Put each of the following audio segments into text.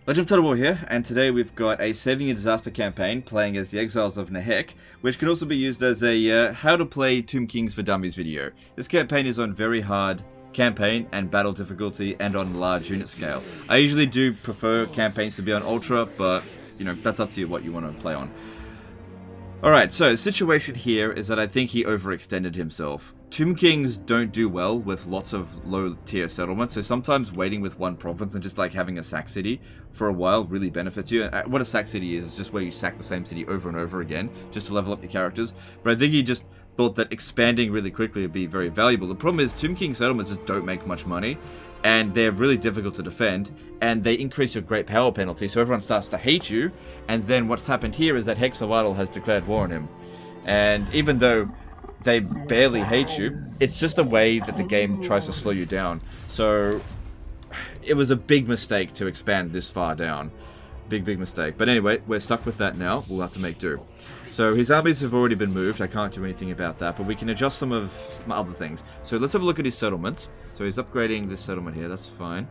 Legend of Total War here, and today we've got a Saving a Disaster campaign playing as the Exiles of Nehek, which can also be used as a how to play Tomb Kings for Dummies video. This campaign is on very hard campaign and battle difficulty and on large unit scale. I usually do prefer campaigns to be on ultra, but you know, that's up to you what you want to play on. Alright, so the situation here is that I think he overextended himself. Tomb Kings don't do well with lots of low-tier settlements, so sometimes waiting with one province and just like having a sack city for a while really benefits you. What a sack city is just where you sack the same city over and over again just to level up your characters. But I think he just thought that expanding really quickly would be very valuable. The problem is Tomb King settlements just don't make much money, and they're really difficult to defend, and they increase your great power penalty, so everyone starts to hate you. And then what's happened here is that Hexawatl has declared war on him. And even though they barely hate you, it's just a way that the game tries to slow you down. So it was a big mistake to expand this far down. Big mistake. But anyway, we're stuck with that now. We'll have to make do. So his armies have already been moved. I can't do anything about that, but we can adjust some of some other things. So let's have a look at his settlements. So he's upgrading this settlement here. That's fine.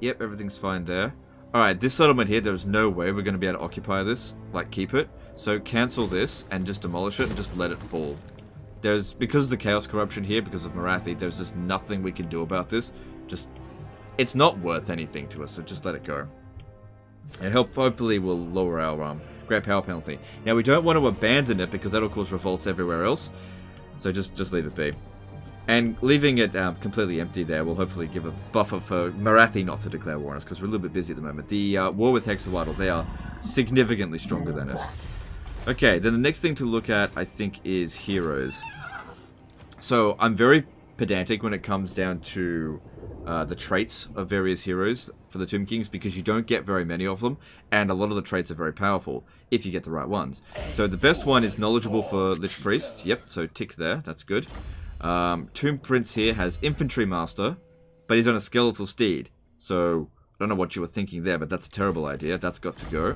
Yep, everything's fine there. Alright, this settlement here, there's no way we're going to be able to occupy this. Like, keep it. So cancel this and just demolish it and just let it fall. Because of the chaos corruption here, because of Marathi, there's just nothing we can do about this. It's not worth anything to us, so just let it go. And hopefully we'll lower our great power penalty. Now we don't want to abandon it because that'll cause revolts everywhere else. So just leave it be. And leaving it completely empty there will hopefully give a buffer for Marathi not to declare war on us, because we're a little bit busy at the moment. The war with Hexawatl, they are significantly stronger than us. Okay, then the next thing to look at, I think, is heroes. So I'm very pedantic when it comes down to the traits of various heroes for the Tomb Kings, because you don't get very many of them, and a lot of the traits are very powerful if you get the right ones. So the best one is knowledgeable for Lich Priests. Yep, so tick there, that's good. Tomb Prince here has Infantry Master, but he's on a skeletal steed. So I don't know what you were thinking there, but that's a terrible idea. That's got to go.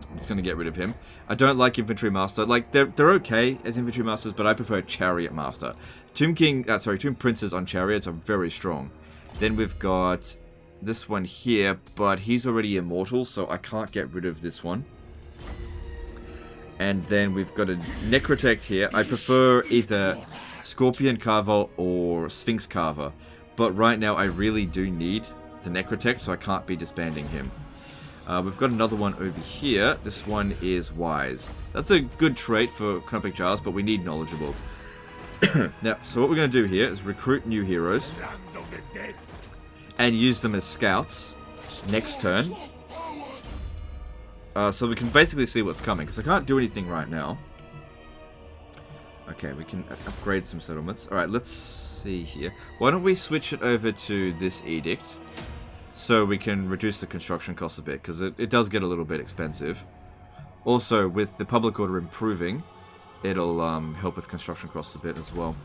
I'm just going to get rid of him. I don't like Infantry Master. Like, they're okay as Infantry Masters, but I prefer Chariot Master. Tomb Princes on Chariots are very strong. Then we've got this one here, but he's already immortal, so I can't get rid of this one. And then we've got a Necrotect here. I prefer either Scorpion Carver or Sphinx Carver, but right now I really do need the Necrotect, so I can't be disbanding him. We've got another one over here. This one is Wise. That's a good trait for Canopic Jars, but we need Knowledgeable. Now, so what we're going to do here is recruit new heroes and use them as scouts next turn. So we can basically see what's coming, because I can't do anything right now. Okay, we can upgrade some settlements. Alright, let's see here. Why don't we switch it over to this edict, so we can reduce the construction cost a bit, because it does get a little bit expensive. Also, with the public order improving, it'll help with construction costs a bit as well.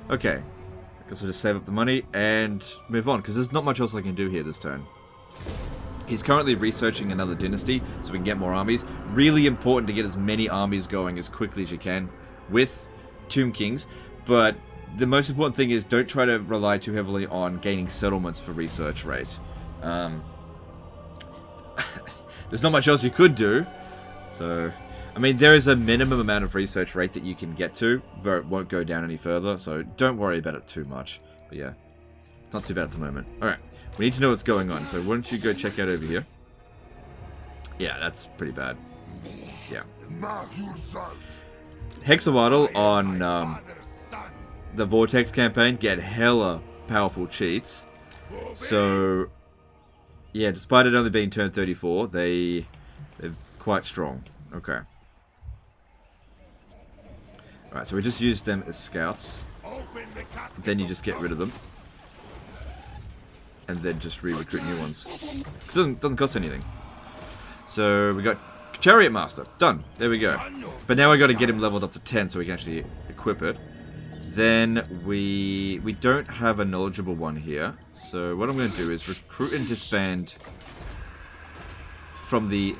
Okay, I guess we'll just save up the money and move on, because there's not much else I can do here this turn. He's currently researching another dynasty, so we can get more armies. Really important to get as many armies going as quickly as you can with Tomb Kings, but the most important thing is don't try to rely too heavily on gaining settlements for research rate. There's not much else you could do, so I mean, there is a minimum amount of research rate that you can get to, but it won't go down any further, so don't worry about it too much. But yeah, not too bad at the moment. Alright, we need to know what's going on, so why don't you go check out over here. Yeah, that's pretty bad. Yeah. Hexawatl on the Vortex campaign get hella powerful cheats. So, yeah, despite it only being turn 34, they're quite strong. Okay. Alright, so we just used them as scouts. Then you just get rid of them. And then just re-recruit new ones. Because it doesn't cost anything. So we got Chariot Master. Done. There we go. But now I got to get him leveled up to 10 so we can actually equip it. Then we don't have a knowledgeable one here. So what I'm going to do is recruit and disband from the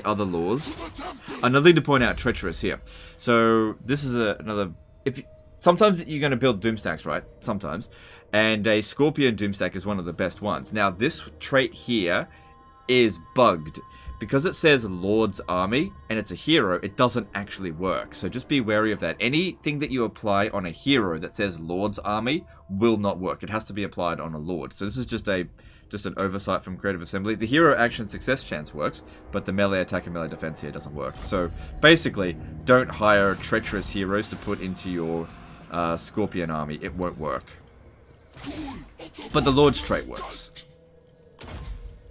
other laws. Another thing to point out, treacherous here. So this is another. sometimes you're going to build Doomstacks, right? Sometimes. And a Scorpion Doomstack is one of the best ones. Now, this trait here is bugged. Because it says Lord's Army, and it's a hero, it doesn't actually work. So just be wary of that. Anything that you apply on a hero that says Lord's Army will not work. It has to be applied on a Lord. So this is just an oversight from Creative Assembly. The hero action success chance works, but the melee attack and melee defense here doesn't work. So basically, don't hire treacherous heroes to put into your Scorpion army. It won't work. But the Lord's trait works.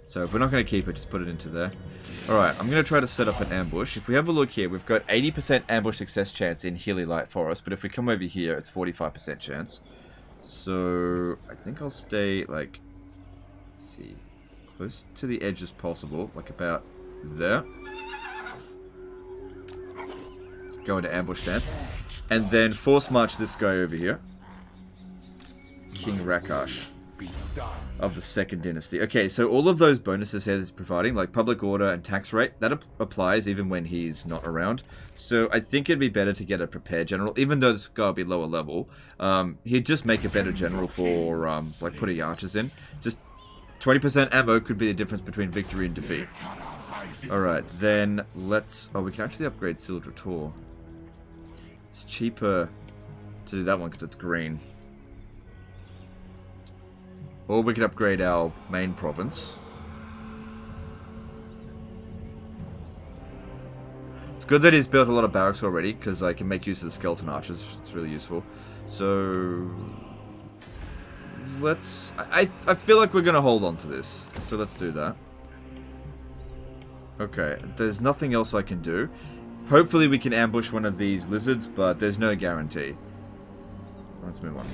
So if we're not going to keep it, just put it into there. Alright, I'm going to try to set up an ambush. If we have a look here, we've got 80% ambush success chance in Healy Light Forest, but if we come over here, it's 45% chance. So I think I'll stay, like, let's see, close to the edge as possible, like about there. Go into ambush stance. And then force march this guy over here. King Rakash of the Second Dynasty. Okay, so all of those bonuses he's providing, like public order and tax rate, that applies even when he's not around. So I think it'd be better to get a prepared general, even though this guy will be lower level. He'd just make a better general for, like, putting archers in. Just 20% ammo could be the difference between victory and defeat. Alright, then let's... Oh, we can actually upgrade Sildra Tor. It's cheaper to do that one because it's green. Or we could upgrade our main province. It's good that he's built a lot of barracks already, because I can make use of the skeleton archers. It's really useful. So... let's... I feel like we're going to hold on to this. So let's do that. Okay, there's nothing else I can do. Hopefully we can ambush one of these lizards, but there's no guarantee. Let's move on.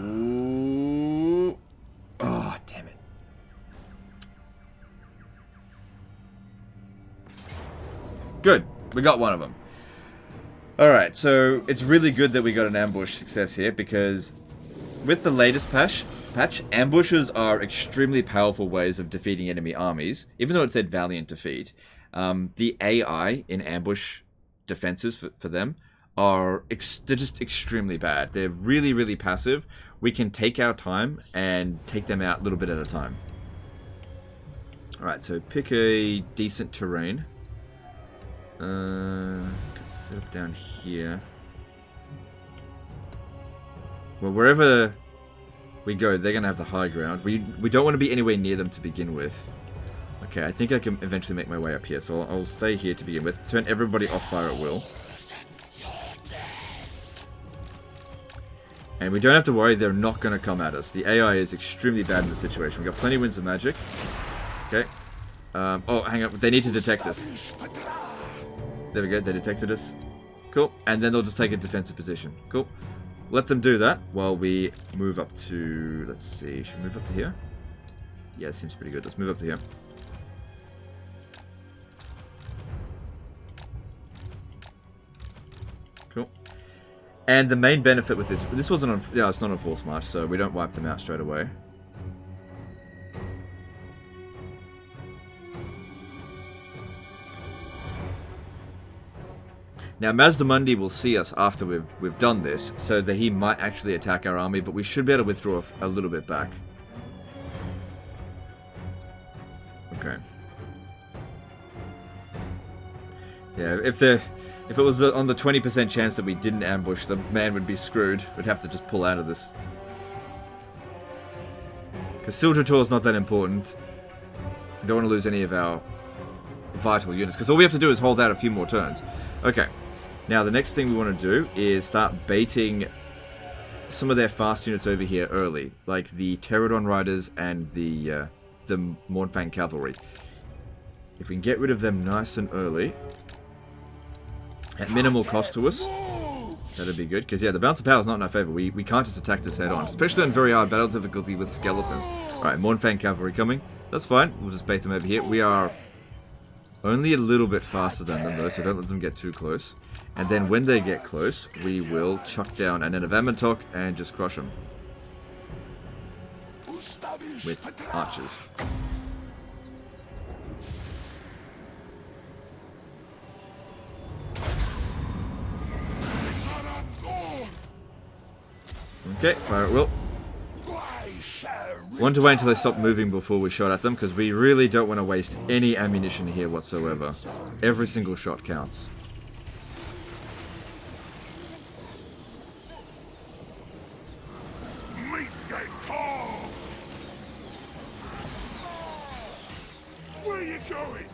Ooh. Oh, damn it. Good. We got one of them. Alright, so it's really good that we got an ambush success here, because with the latest patch, ambushes are extremely powerful ways of defeating enemy armies, even though it said valiant defeat. The AI in ambush defenses for them are they're just extremely bad. They're really, really passive. We can take our time and take them out a little bit at a time. Alright, so pick a decent terrain. Let's set up down here. Well, wherever we go, they're going to have the high ground. We don't want to be anywhere near them to begin with. Okay, I think I can eventually make my way up here, so I'll stay here to begin with. Turn everybody off fire at will. And we don't have to worry, they're not going to come at us. The AI is extremely bad in this situation. We've got plenty of winds of magic. Okay. Oh, hang on. They need to detect us. There we go. They detected us. Cool. And then they'll just take a defensive position. Cool. Let them do that while we move up to... let's see. Should we move up to here? Yeah, seems pretty good. Let's move up to here. Cool. And the main benefit with this wasn't on, yeah, it's not on force march, so we don't wipe them out straight away. Now Mazdamundi will see us after we've done this, so that he might actually attack our army, but we should be able to withdraw a little bit back. Okay. Yeah, if it was on the 20% chance that we didn't ambush, the man would be screwed. We'd have to just pull out of this. Because Sildra Tor is not that important. We don't want to lose any of our vital units, because all we have to do is hold out a few more turns. Okay. Now, the next thing we want to do is start baiting some of their fast units over here early, like the Pterodon Riders and the Mournfang Cavalry. If we can get rid of them nice and early, at minimal cost to us, that'd be good. Because, yeah, the balance of power is not in our favor. We can't just attack this head on, especially in very hard battle difficulty with skeletons. Alright, Mournfang Cavalry coming. That's fine. We'll just bait them over here. We are only a little bit faster than them, though, so don't let them get too close. And then when they get close, we will chuck down an Enavamantok and just crush them with archers. Okay, fire at will. Want to wait until they stop moving before we shot at them, because we really don't want to waste any ammunition here whatsoever. Every single shot counts. Where you going?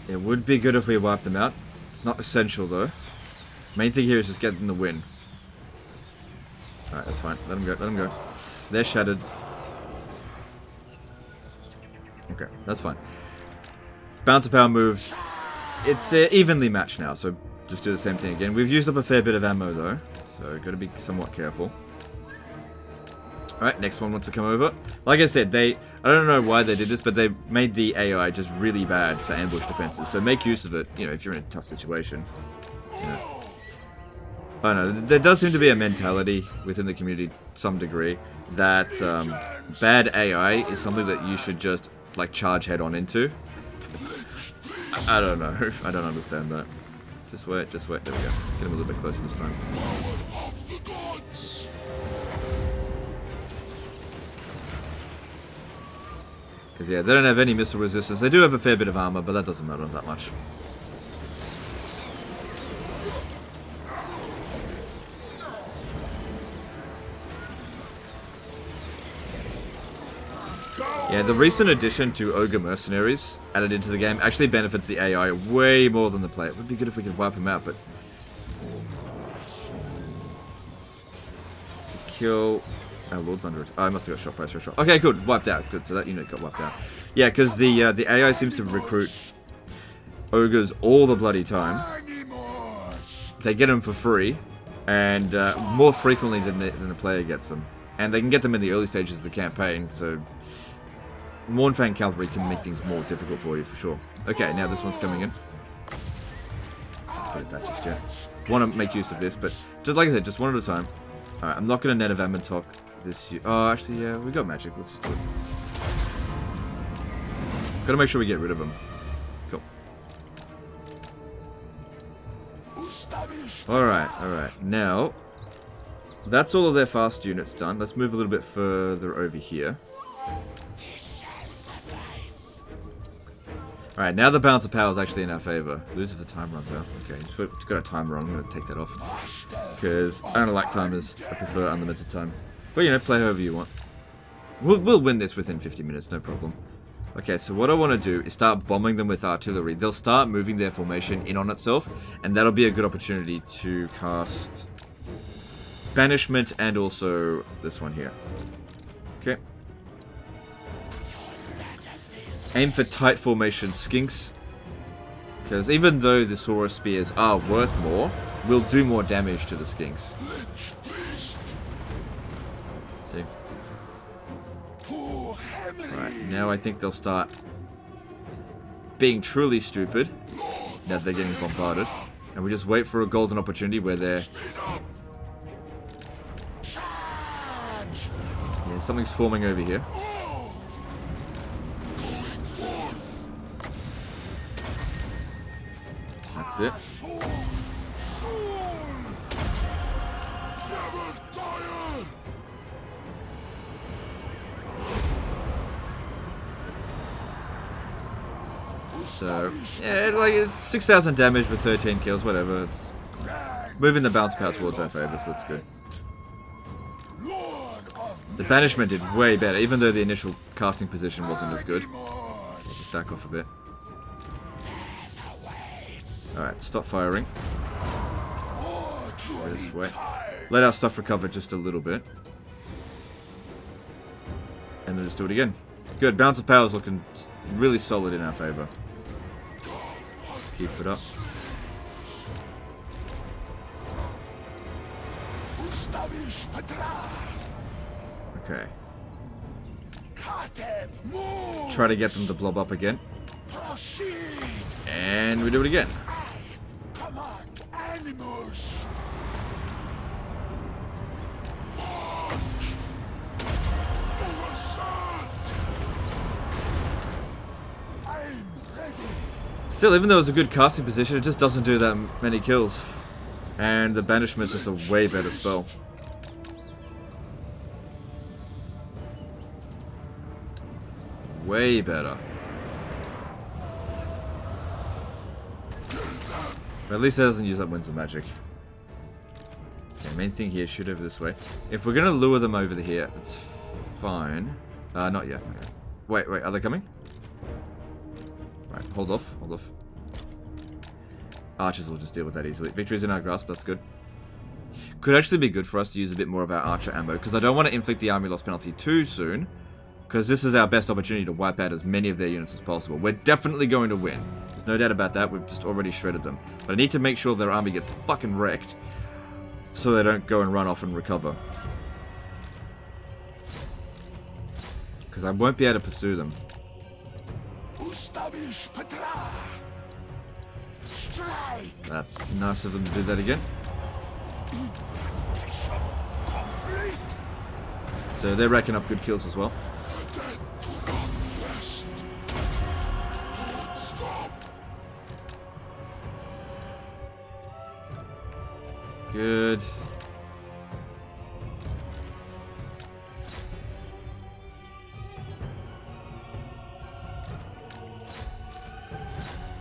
It would be good if we wiped them out. It's not essential though. Main thing here is just getting the win. Alright, that's fine. Let them go, let them go. They're shattered. Okay, that's fine. Bouncer power moved. It's evenly matched now, so just do the same thing again. We've used up a fair bit of ammo though, so gotta be somewhat careful. Alright, next one wants to come over. Like I said, I don't know why they did this, but they made the AI just really bad for ambush defenses. So make use of it, you know, if you're in a tough situation. You know. I don't know, there does seem to be a mentality within the community, to some degree, that bad AI is something that you should just, like, charge head on into. I don't know. I don't understand that. Just wait, just wait. There we go. Get him a little bit closer this time. Because, yeah, they don't have any missile resistance. They do have a fair bit of armor, but that doesn't matter that much. Yeah, the recent addition to Ogre Mercenaries added into the game actually benefits the AI way more than the player. It would be good if we could wipe him out, but... To kill... Oh, Lord's under it. Oh, I must have got shot by a shot. Okay, good. Wiped out. Good, so that unit got wiped out. Yeah, because the AI seems to recruit Ogres all the bloody time. They get them for free, and more frequently than the player gets them. And they can get them in the early stages of the campaign, so... Mournfang Cavalry can make things more difficult for you, for sure. Okay, now this one's coming in. Put it back just yet. Want to make use of this, but just like I said, just one at a time. Alright, I'm not going to net of Ammontok this year. Oh, actually, yeah, we got magic. Let's just do it. Gotta make sure we get rid of them. Cool. Alright, alright. Now, that's all of their fast units done. Let's move a little bit further over here. Alright, now the balance of power is actually in our favor. Lose if the time runs out. Okay, just got a timer on. I'm going to take that off. Because I don't like timers. I prefer unlimited time. But, you know, play however you want. We'll win this within 50 minutes, no problem. Okay, so what I want to do is start bombing them with artillery. They'll start moving their formation in on itself, and that'll be a good opportunity to cast Banishment and also this one here. Okay. Aim for tight formation skinks, because even though the Saurus Spears are worth more, we'll do more damage to the skinks. See? Right, now I think they'll start being truly stupid, now they're getting bombarded. And we just wait for a golden opportunity where they're... Yeah, something's forming over here. That's it. So, yeah, like, it's 6,000 damage with 13 kills, whatever. It's moving the bounce power towards our favor, so that's good. The Banishment did way better, even though the initial casting position wasn't as good. I'll just back off a bit. Alright, stop firing. Just wait. Let our stuff recover just a little bit. And then just do it again. Good, Bounce of Power is looking really solid in our favor. Keep it up. Okay. Try to get them to blob up again. And we do it again. Still, even though it's a good casting position, it just doesn't do that many kills. And the Banishment is just a way better spell. Way better. But at least it doesn't use up winds of magic. Okay, main thing here, shoot over this way. If we're gonna lure them over here, that's fine. Not yet. Okay. Wait, are they coming? Right, hold off. Archers will just deal with that easily. Victory's in our grasp, that's good. Could actually be good for us to use a bit more of our archer ammo, because I don't want to inflict the army loss penalty too soon, because this is our best opportunity to wipe out as many of their units as possible. We're definitely going to win. There's no doubt about that, we've just already shredded them. But I need to make sure their army gets fucking wrecked, so they don't go and run off and recover. Because I won't be able to pursue them. That's nice of them to do that again. So they're racking up good kills as well. Good.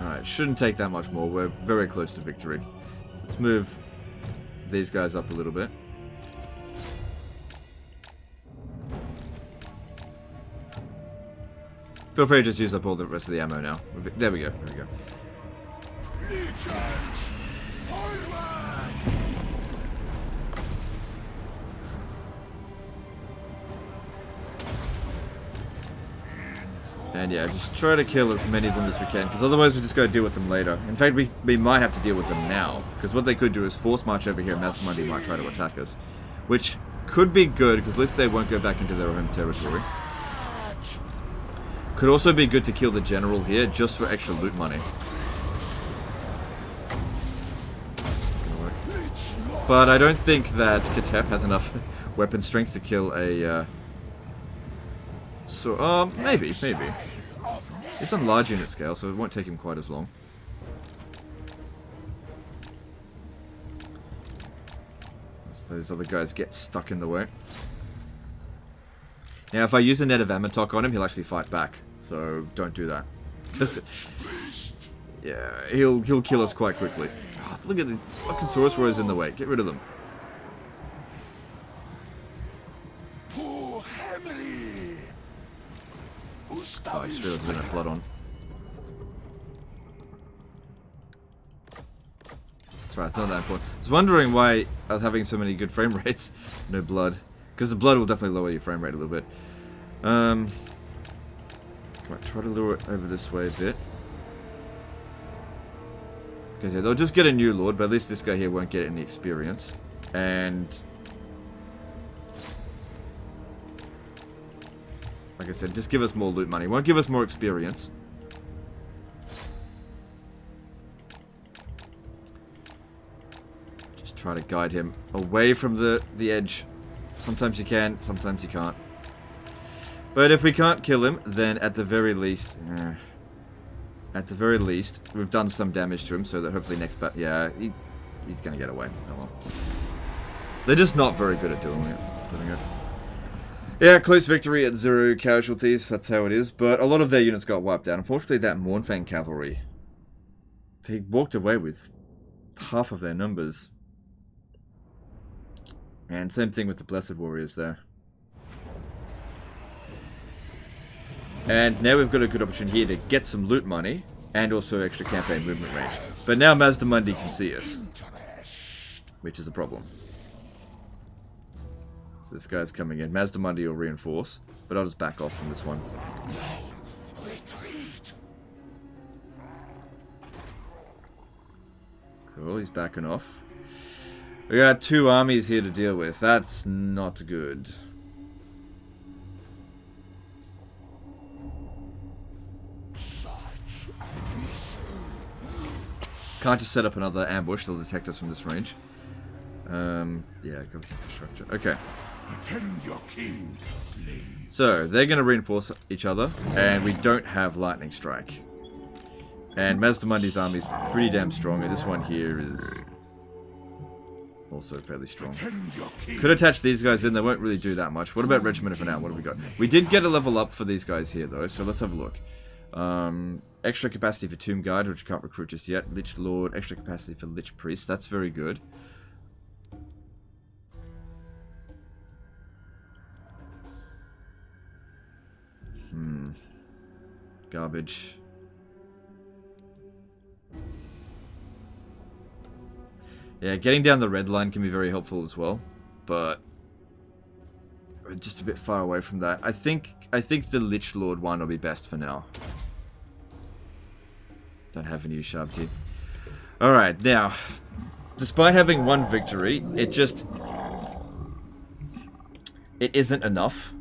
Alright, shouldn't take that much more. We're very close to victory. Let's move these guys up a little bit. Feel free to just use up all the rest of the ammo now. There we go. And yeah, just try to kill as many of them as we can, because otherwise we just gotta deal with them later. In fact, we might have to deal with them now, because what they could do is force march over here and Mazdamundi might try to attack us. Which could be good, because at least they won't go back into their home territory. Could also be good to kill the general here, just for extra loot money. But I don't think that Katep has enough weapon strength to kill a... maybe. It's on large unit scale, so it won't take him quite as long. As those other guys get stuck in the way. Now, if I use a net of Amatok on him, he'll actually fight back. So, don't do that. Yeah, he'll kill us quite quickly. Oh, look at the fucking Saurus Warriors in the way. Get rid of them. Oh, I just realized there's no blood on. That's right, not that important. I was wondering why I was having so many good frame rates. No blood. Because the blood will definitely lower your frame rate a little bit. Right, try to lure it over this way a bit. Because yeah, they'll just get a new lord, but at least this guy here won't get any experience. And... like I said, just give us more loot money. Won't give us more experience. Just try to guide him away from the edge. Sometimes you can, sometimes you can't. But if we can't kill him, then at the very least... we've done some damage to him, so that hopefully next battle... yeah, he's gonna get away. Oh well. They're just not very good at doing it. Yeah, close victory at 0 casualties, that's how it is. But a lot of their units got wiped out. Unfortunately, that Mournfang cavalry, they walked away with half of their numbers. And same thing with the Blessed Warriors there. And now we've got a good option here to get some loot money, and also extra campaign movement range. But now Mazdamundi can see us, which is a problem. So this guy's coming in. Mazdamundi will reinforce, but I'll just back off from this one. Cool, he's backing off. We got 2 armies here to deal with. That's not good. Can't just set up another ambush, they'll detect us from this range. Yeah, go with infrastructure. Okay. Attend your king, slave. So, they're going to reinforce each other, and we don't have Lightning Strike. And Mazdamundi's army is pretty damn strong, and this one here is also fairly strong. Tend your king. Could attach these guys in, they won't really do that much. What about regiment for now? What have we got? We did get a level up for these guys here though, so let's have a look. Extra capacity for Tomb Guard, which you can't recruit just yet. Lich Lord, extra capacity for Lich Priest, that's very good. Garbage. Yeah, getting down the red line can be very helpful as well, but we're just a bit far away from that. I think the Lich Lord one will be best for now. Don't have any Shavti. Alright, now, despite having one victory, it isn't enough.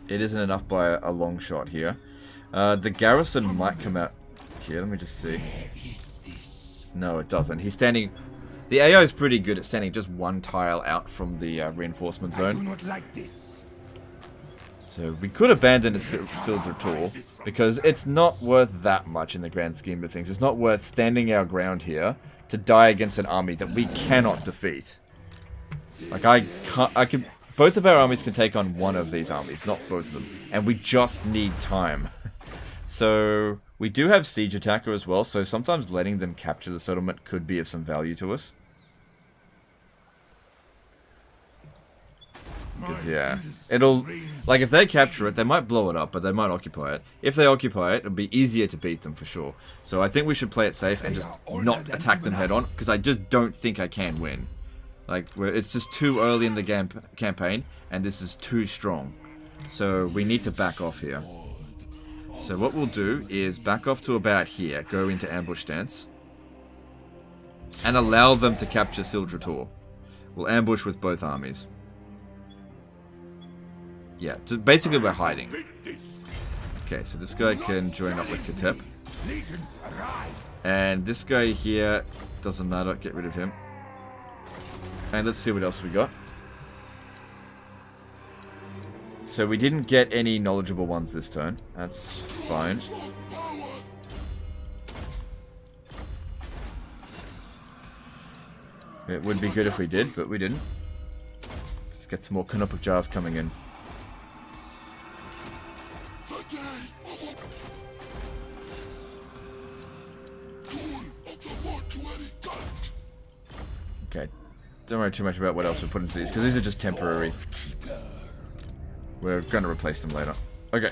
It isn't enough by a long shot here. The garrison might come out here. Let me just see. No, it doesn't. He's standing... The AI is pretty good at standing just one tile out from the reinforcement zone. I do not like this. So we could abandon a Silver Tool, because it's not worth that much in the grand scheme of things. It's not worth standing our ground here to die against an army that we cannot defeat. Like, both of our armies can take on one of these armies, not both of them. And we just need time. So, we do have Siege Attacker as well, so sometimes letting them capture the settlement could be of some value to us. Because, yeah, it'll... Like, if they capture it, they might blow it up, but they might occupy it. If they occupy it, it'll be easier to beat them for sure. So I think we should play it safe and just not attack them head on, because I just don't think I can win. Like, it's just too early in the campaign, and this is too strong. So we need to back off here. So what we'll do is back off to about here, go into ambush stance, and allow them to capture Sildrator. We'll ambush with both armies. Yeah, basically we're hiding. Okay, so this guy can join up with Katep. And this guy here, doesn't matter, get rid of him. And let's see what else we got. So we didn't get any knowledgeable ones this turn. That's fine. It would be good if we did, but we didn't. Let's get some more Canopus Jars coming in. Okay, don't worry too much about what else we put into these, because these are just temporary. We're going to replace them later. Okay,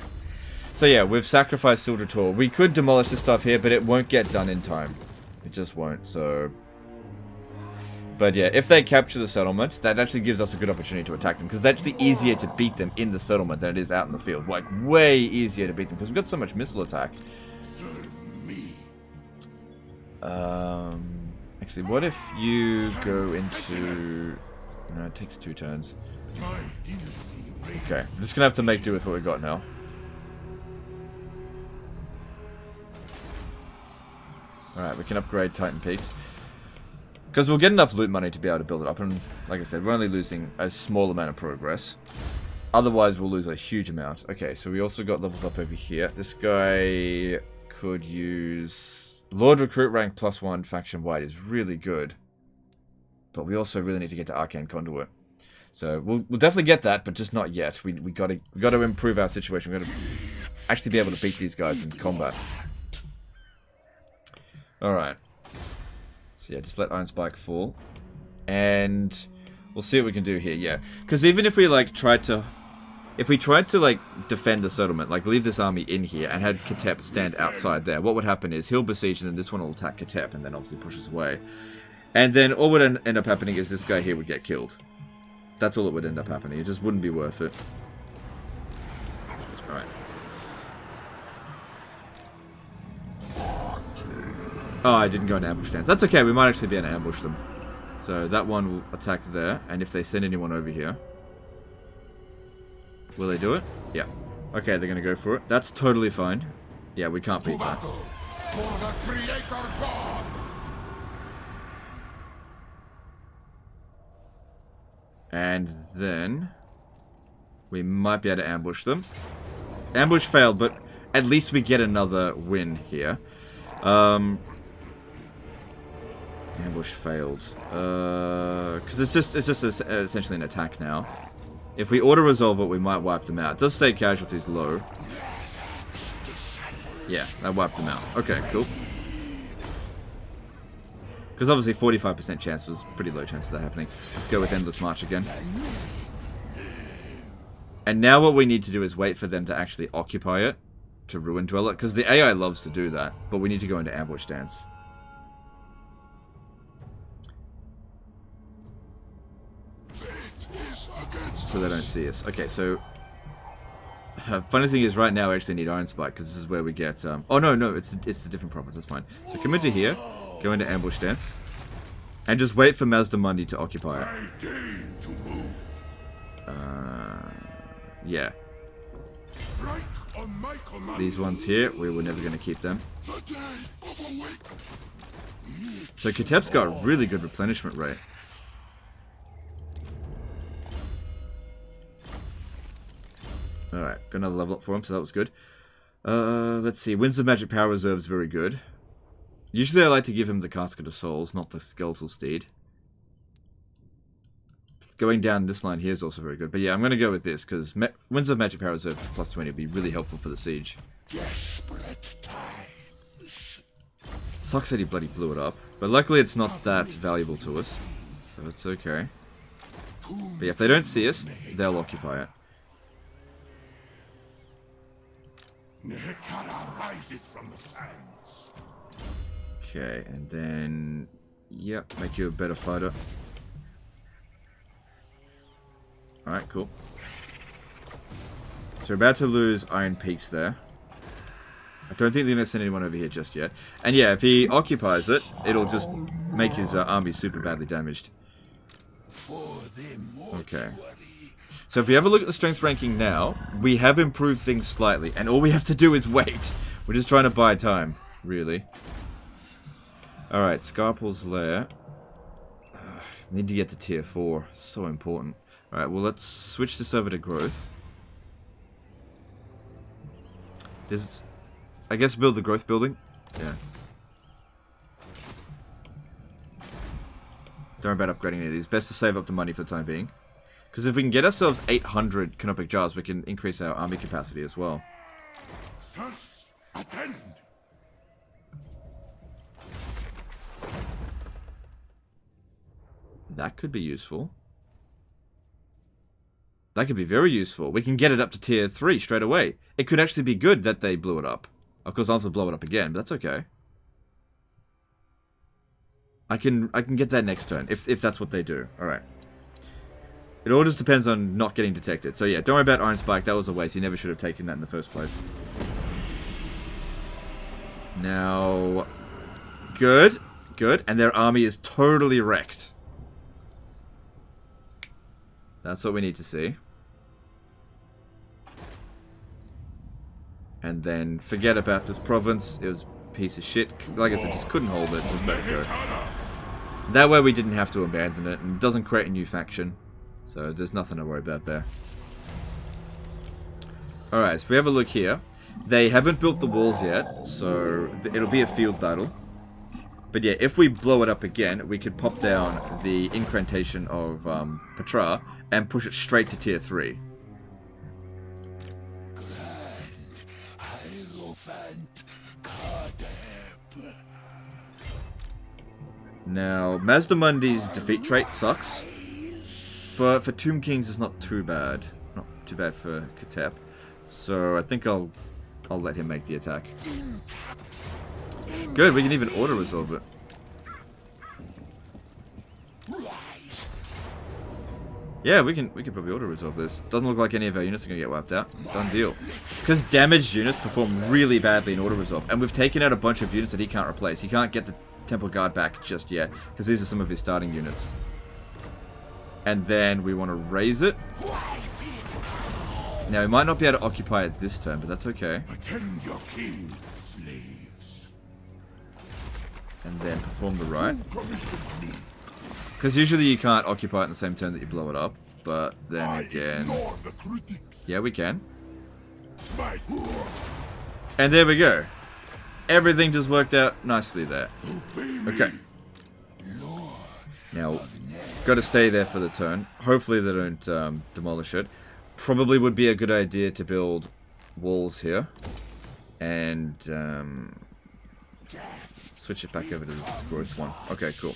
so yeah, we've sacrificed Sildrator. We could demolish this stuff here, but it won't get done in time. It just won't, so... But yeah, if they capture the settlement, that actually gives us a good opportunity to attack them, because it's actually easier to beat them in the settlement than it is out in the field. Like, way easier to beat them, because we've got so much missile attack. Actually, what if you go into... No, it takes 2 turns. Okay, I'm just gonna have to make do with what we got now. Alright, we can upgrade Titan Peaks. Because we'll get enough loot money to be able to build it up, and like I said, we're only losing a small amount of progress. Otherwise, we'll lose a huge amount. Okay, so we also got levels up over here. This guy could use... Lord Recruit rank +1 faction wide is really good. But we also really need to get to Arcane Conduit. So we'll definitely get that, but just not yet. We gotta improve our situation. We gotta actually be able to beat these guys in combat. Alright. So yeah, just let Iron Spike fall. And we'll see what we can do here, yeah. Because even if we like tried to... If we tried to like defend the settlement, like leave this army in here and had Katep stand outside there, what would happen is he'll besiege and then this one will attack Katep and then obviously push us away. And then all would end up happening is this guy here would get killed. That's all that would end up happening. It just wouldn't be worth it. Alright. Oh, I didn't go into ambush stance. That's okay, we might actually be able to ambush them. So that one will attack there, and if they send anyone over here... Will they do it? Yeah. Okay, they're gonna go for it. That's totally fine. Yeah, we can't beat that. For the Creator God. And then... we might be able to ambush them. Ambush failed, but at least we get another win here. Ambush failed. Because it's just essentially an attack now. If we auto-resolve it, we might wipe them out. It does say casualties low. Yeah, that wiped them out. Okay, cool. Because obviously 45% chance was pretty low chance of that happening. Let's go with Endless March again. And now what we need to do is wait for them to actually occupy it. To ruin dwell it. Because the AI loves to do that. But we need to go into ambush stance. So they don't see us. Okay, so... funny thing is, right now I actually need Iron Spike, because this is where we get... oh, no, it's a different province, that's fine. So come into here, go into ambush stance, and just wait for Mazda Mundi to occupy it. Yeah. These ones here, we were never going to keep them. So Katep's got a really good replenishment rate. Alright, got another level up for him, so that was good. Let's see. Winds of Magic Power Reserve is very good. Usually I like to give him the Casket of Souls, not the Skeletal Steed. Going down this line here is also very good. But yeah, I'm going to go with this, because Winds of Magic Power Reserve plus 20 would be really helpful for the siege. Sucks that he bloody blew it up. But luckily it's not that valuable to us. So it's okay. But yeah, if they don't see us, they'll occupy it. Rises from the sands. Okay, and then... yep, make you a better fighter. Alright, cool. So we're about to lose Iron Peaks there. I don't think they're going to send anyone over here just yet. And yeah, if he occupies it, it'll just make his army super badly damaged. Okay. So if we have a look at the strength ranking now, we have improved things slightly. And all we have to do is wait. We're just trying to buy time, really. Alright, Scarpel's Lair. Need to get to tier 4. So important. Alright, well let's switch this over to growth. I guess build the growth building. Yeah. Don't worry about upgrading any of these. Best to save up the money for the time being. Because if we can get ourselves 800 Canopic Jars, we can increase our army capacity as well. Sirs, attend. That could be useful. That could be very useful. We can get it up to tier 3 straight away. It could actually be good that they blew it up. Of course, I'll have to blow it up again, but that's okay. I can get that next turn, if that's what they do. Alright. It all just depends on not getting detected. So yeah, don't worry about Iron Spike. That was a waste. He never should have taken that in the first place. Now... good. Good. And their army is totally wrecked. That's what we need to see. And then forget about this province. It was a piece of shit. Like I said, just couldn't hold it. Just let it go. That way we didn't have to abandon it. And it doesn't create a new faction. So there's nothing to worry about there. Alright, so if we have a look here. They haven't built the walls yet. So it'll be a field battle. But yeah, if we blow it up again, we could pop down the incantation of Petra and push it straight to tier 3. Now, Mazda Mundi's defeat trait sucks. But for Tomb Kings, it's not too bad. Not too bad for Katep. So I think I'll let him make the attack. Good, we can even auto-resolve it. Yeah, we can probably auto-resolve this. Doesn't look like any of our units are going to get wiped out. Done deal. Because damaged units perform really badly in auto-resolve. And we've taken out a bunch of units that he can't replace. He can't get the Temple Guard back just yet. Because these are some of his starting units. And then we want to raise it. Now, we might not be able to occupy it this turn, but that's okay. Attend your king, slaves. And then perform the rite. Because usually you can't occupy it in the same turn that you blow it up. But then again... yeah, we can. And there we go. Everything just worked out nicely there. Okay. Now, got to stay there for the turn. Hopefully they don't demolish it. Probably would be a good idea to build walls here. And switch it back over to this growth one. Okay, cool.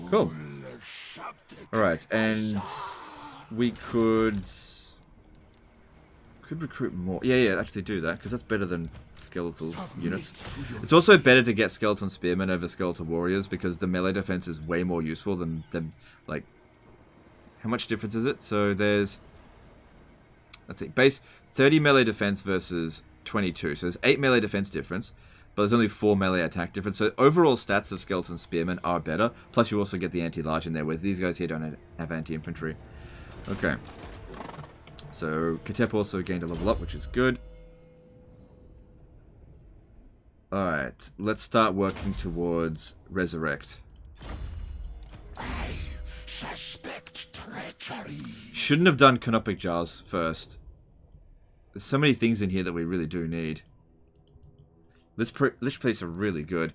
Cool. Alright, and we could recruit more. Yeah, actually do that, because that's better than skeletal units. It's also better to get skeleton spearmen over skeletal warriors, because the melee defense is way more useful than like, how much difference is it? So there's, let's see, base 30 melee defense versus 22. So there's 8 melee defense difference, but there's only 4 melee attack difference. So overall stats of skeleton spearmen are better. Plus you also get the anti-large in there, whereas these guys here don't have anti-infantry. Okay. So Katep also gained a level up, which is good. Alright, let's start working towards Resurrect. I suspect treachery. Shouldn't have done Canopic Jars first. There's so many things in here that we really do need. Lich Priests are really good.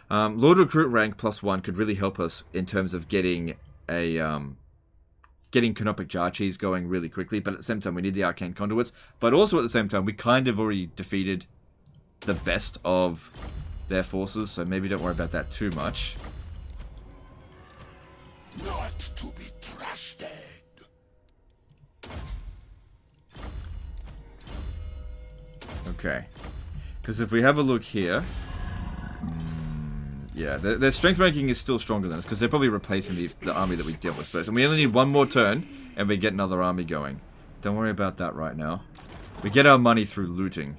Lord Recruit rank +1 could really help us in terms of getting a getting Canopic Jar Cheese going really quickly, but at the same time we need the Arcane Conduits. But also at the same time we kind of already defeated the best of their forces, so maybe don't worry about that too much. Not to be trusted. Okay. Because if we have a look here... yeah, their strength ranking is still stronger than us, because they're probably replacing the army that we dealt with first. And we only need one more turn, and we get another army going. Don't worry about that right now. We get our money through looting.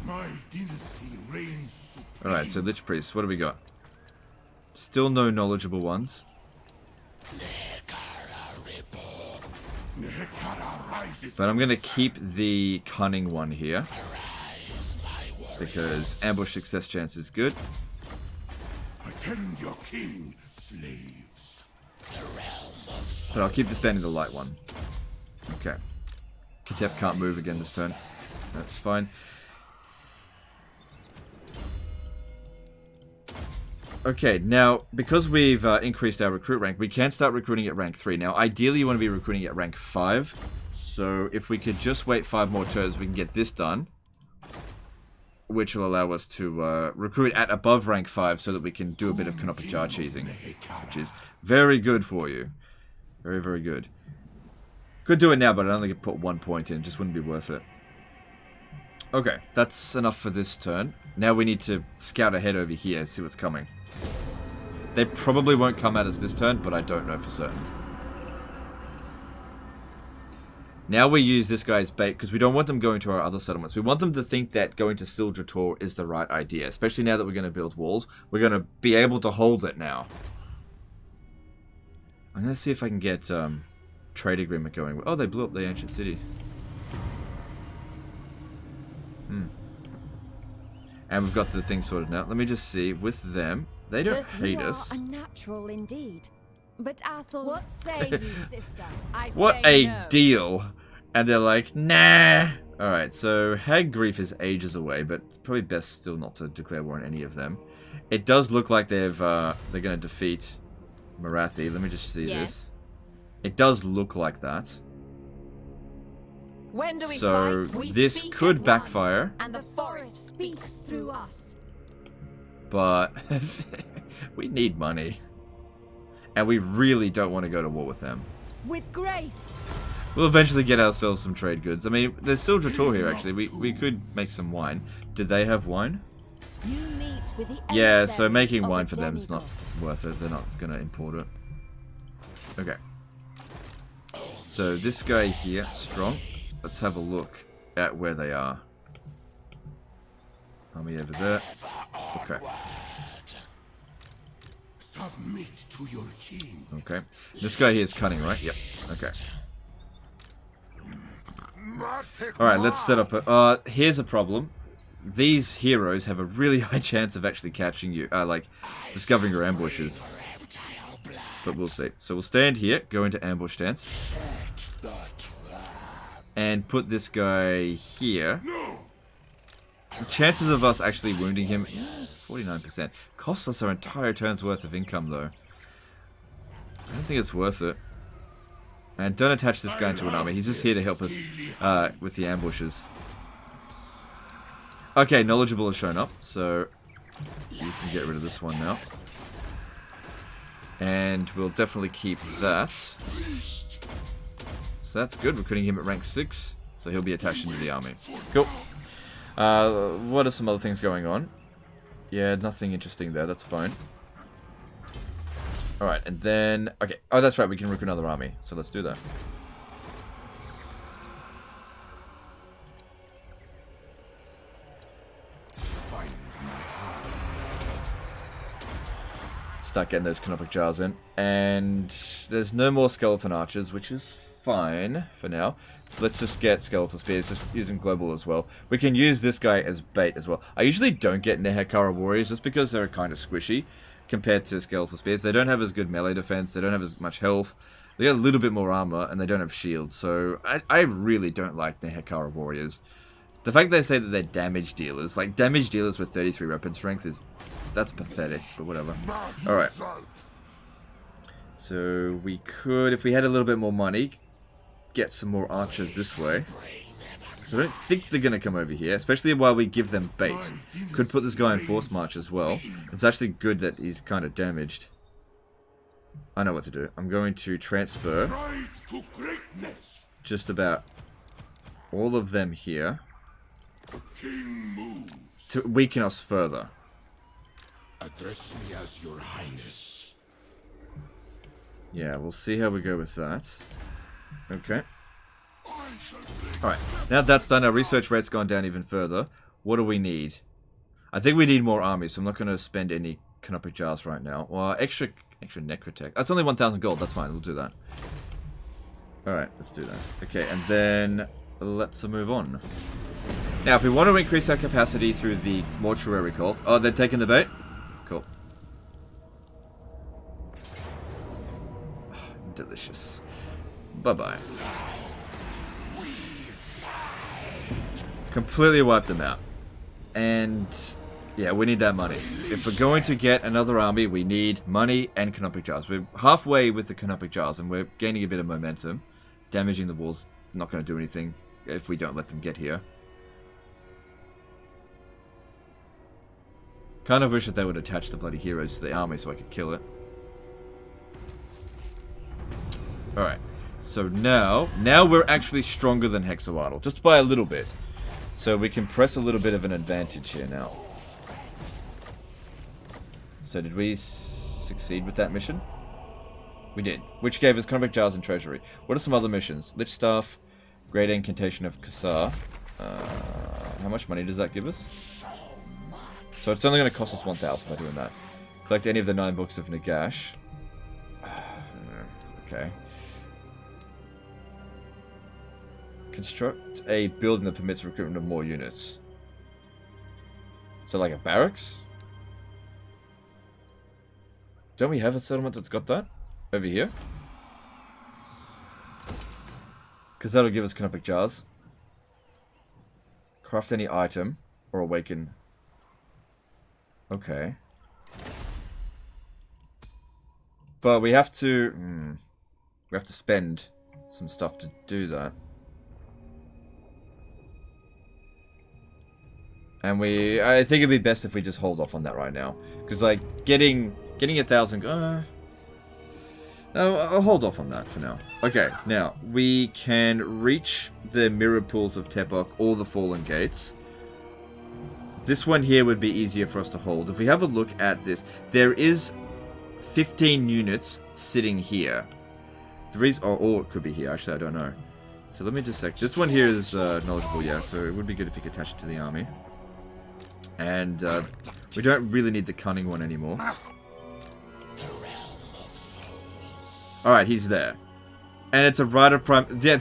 My dynasty reigns supreme. Alright, so Lich Priest, what do we got? Still no knowledgeable ones. But I'm going to keep the cunning one here, because ambush success chance is good. Attend your king, slaves. But I'll keep this banding the light one. Okay. Katep can't move again this turn. That's fine. Okay, now, because we've increased our recruit rank, we can start recruiting at rank 3. Now, ideally, you want to be recruiting at rank 5. So, if we could just wait 5 more turns, we can get this done. Which will allow us to recruit at above rank 5 so that we can do a bit of Canopic Jar Cheesing. Which is very good for you. Very, very good. Could do it now, but I'd only put 1 point in. Just wouldn't be worth it. Okay, that's enough for this turn. Now we need to scout ahead over here and see what's coming. They probably won't come at us this turn, but I don't know for certain. Now we use this guy as bait, because we don't want them going to our other settlements. We want them to think that going to Sildra is the right idea, especially now that we're going to build walls. We're going to be able to hold it now. I'm going to see if I can get trade agreement going. Oh, they blew up the ancient city. And we've got the thing sorted out. Let me just see. With them, they don't hate us. Unnatural indeed. But Athel, what say you, sister? What a deal. And they're like, nah. Alright, so Hag Grief is ages away, but probably best still not to declare war on any of them. It does look like they're going to defeat Marathi. Let me just see this. It does look like that. When do we so fight? This could backfire. And the forest speaks through us. But we need money. And we really don't want to go to war with them. With grace. We'll eventually get ourselves some trade goods. I mean, there's Sildra here actually. We could make some wine. Do they have wine? You meet with the yeah, so making wine for them is not worth it. They're not going to import it. Okay. So this guy here, strong. Let's have a look at where they are. Army over there. Okay. Submit to your king. Okay. This guy here is cunning, right? Yep. Okay. Alright, let's set up a... here's a problem. These heroes have a really high chance of actually catching you. Like, discovering your ambushes. But we'll see. So we'll stand here, go into ambush stance. And put this guy here. the chances of us actually wounding him, 49%. Costs us our entire turn's worth of income, though. I don't think it's worth it. And don't attach this guy into an army. He's just here to help us with the ambushes. Okay, knowledgeable has shown up, so you can get rid of this one now. And we'll definitely keep that. So that's good. We're putting him at rank 6, so he'll be attached into the army. Cool. What are some other things going on? Yeah, nothing interesting there. That's fine. Alright, and then... Okay. Oh, that's right. We can recruit another army. So let's do that. Start getting those canopic jars in. And there's no more skeleton archers, which is fine for now. Let's just get skeletal spears, just using global as well. We can use this guy as bait as well. I usually don't get Nehekara warriors just because they're kind of squishy compared to skeletal spears. They don't have as good melee defense, they don't have as much health, they got a little bit more armor, and they don't have shields, so I really don't like Nehekara warriors. The fact they say that they're damage dealers, like damage dealers with 33 weapon strength that's pathetic, but whatever. Alright. So we could, if we had a little bit more money, get some more archers this way. So I don't think they're going to come over here, especially while we give them bait. Could put this guy in force march as well. It's actually good that he's kind of damaged. I know what to do. I'm going to transfer just about all of them here to weaken us further. Address me as your highness. Yeah, we'll see how we go with that. Okay. Alright, now that's done, our research rate's gone down even further. What do we need? I think we need more armies, so I'm not going to spend any canopic jars right now. Well, extra necrotech. That's only 1,000 gold, that's fine, we'll do that. Alright, let's do that. Okay, and then let's move on. Now, if we want to increase our capacity through the mortuary cult... Oh, they're taking the bait? Cool. Delicious. Bye-bye. Completely wiped them out. And yeah, we need that money. If we're going to get another army, we need money and canopic jars. We're halfway with the canopic jars and we're gaining a bit of momentum. Damaging the walls, not going to do anything if we don't let them get here. Kind of wish that they would attach the bloody heroes to the army so I could kill it. Alright, so now we're actually stronger than Hexawaddle, just by a little bit. So we can press a little bit of an advantage here now. So did we succeed with that mission? We did, which gave us canopic jars and treasury. What are some other missions? Lich Staff, Great Incantation of Kassar. How much money does that give us? So it's only going to cost us 1,000 by doing that. Collect any of the 9 books of Nagash. Okay. Construct a building that permits recruitment of more units. So like a barracks? Don't we have a settlement that's got that? Over here? Because that'll give us canopic jars. Craft any item. Or awaken. Okay. But we have to... we have to spend some stuff to do that. And I think it'd be best if we just hold off on that right now. Because, like, getting 1,000... I'll hold off on that for now. Okay, now, we can reach the mirror pools of Tepok or the Fallen Gates. This one here would be easier for us to hold. If we have a look at this, there is 15 units sitting here. The reason... or it could be here, actually, I don't know. So let me just check. This one here is knowledgeable, yeah, so it would be good if you could attach it to the army. And we don't really need the cunning one anymore. Alright, he's there. And it's a right of prime... Yeah.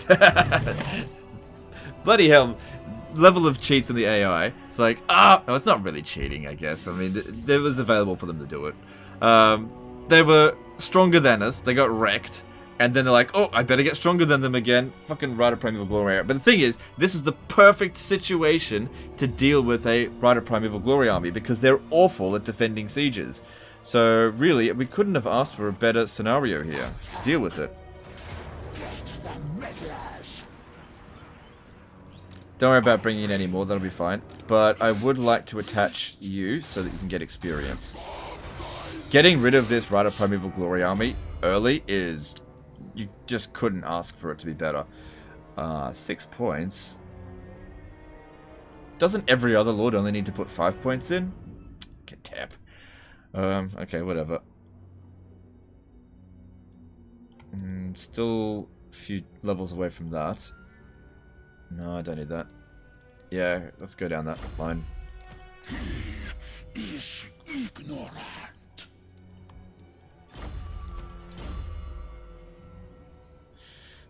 Bloody hell. Level of cheats in the AI. It's like, no, it's not really cheating, I guess. I mean, it was available for them to do it. They were stronger than us. They got wrecked. And then they're like, oh, I better get stronger than them again. Fucking Rider Primeval Glory Army. But the thing is, this is the perfect situation to deal with a Rider Primeval Glory Army because they're awful at defending sieges. So really, we couldn't have asked for a better scenario here to deal with it. Don't worry about bringing in any more, that'll be fine. But I would like to attach you so that you can get experience. Getting rid of this Rider Primeval Glory Army early is... You just couldn't ask for it to be better. 6 points. Doesn't every other lord only need to put 5 points in? Get tap. Okay, whatever. Still a few levels away from that. No, I don't need that. Yeah, let's go down that line. He is ignorant.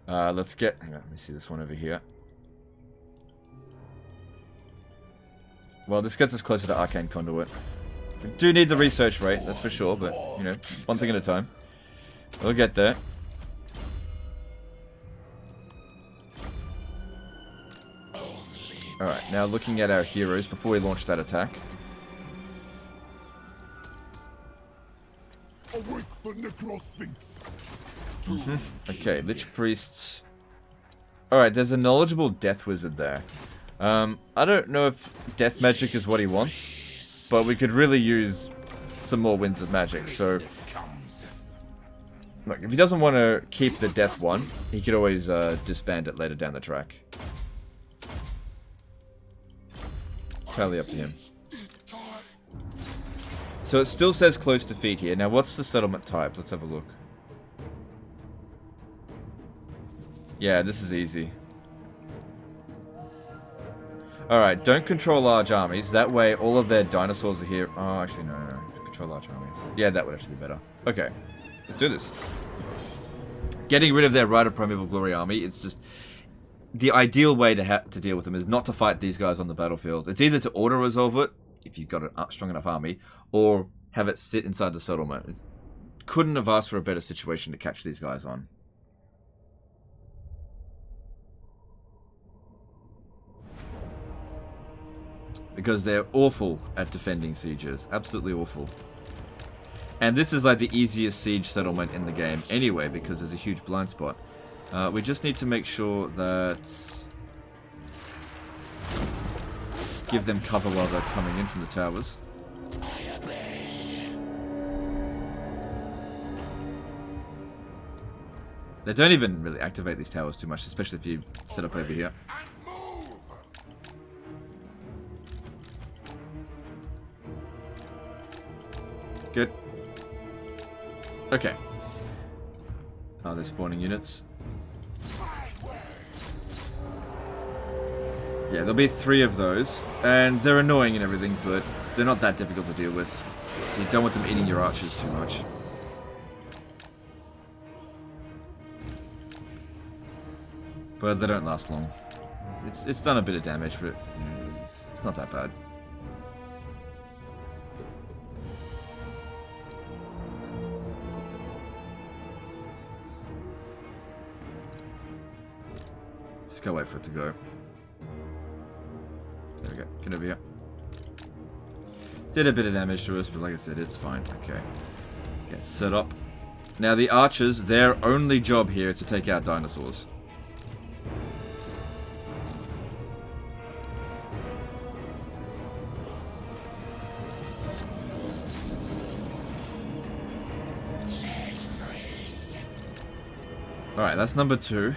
Let's get... Hang on, let me see this one over here. Well, this gets us closer to Arcane Conduit. We do need the research rate, that's for sure, but, you know, one thing at a time. We'll get there. Alright, now looking at our heroes before we launch that attack. Awake the Necrosphinx. Okay, Lich Priests. Alright, there's a knowledgeable Death Wizard there. I don't know if Death Magic is what he wants, but we could really use some more Winds of Magic, so... Look, if he doesn't want to keep the Death one, he could always disband it later down the track. Totally up to him. So it still says close defeat here. Now what's the settlement type? Let's have a look. Yeah, this is easy. Alright, don't control large armies. That way all of their dinosaurs are here. Oh, actually no. Control large armies. Yeah, that would actually be better. Okay, let's do this. Getting rid of their Rider Primeval Glory Army, it's just... The ideal way to deal with them is not to fight these guys on the battlefield. It's either to auto-resolve it, if you've got a strong enough army, or have it sit inside the settlement. It couldn't have asked for a better situation to catch these guys on. Because they're awful at defending sieges. Absolutely awful. And this is like the easiest siege settlement in the game anyway, because there's a huge blind spot. We just need to make sure that... Give them cover while they're coming in from the towers. They don't even really activate these towers too much, especially if you set up over here. Good. Okay. Oh, they're spawning units. Yeah, there'll be 3 of those, and they're annoying and everything, but they're not that difficult to deal with. So you don't want them eating your archers too much. But they don't last long. It's done a bit of damage, but you know, it's not that bad. Just gotta wait for it to go. There we go. Get over here. Did a bit of damage to us, but like I said, it's fine. Okay. Get set up. Now the archers, their only job here is to take out dinosaurs. Alright, that's number 2.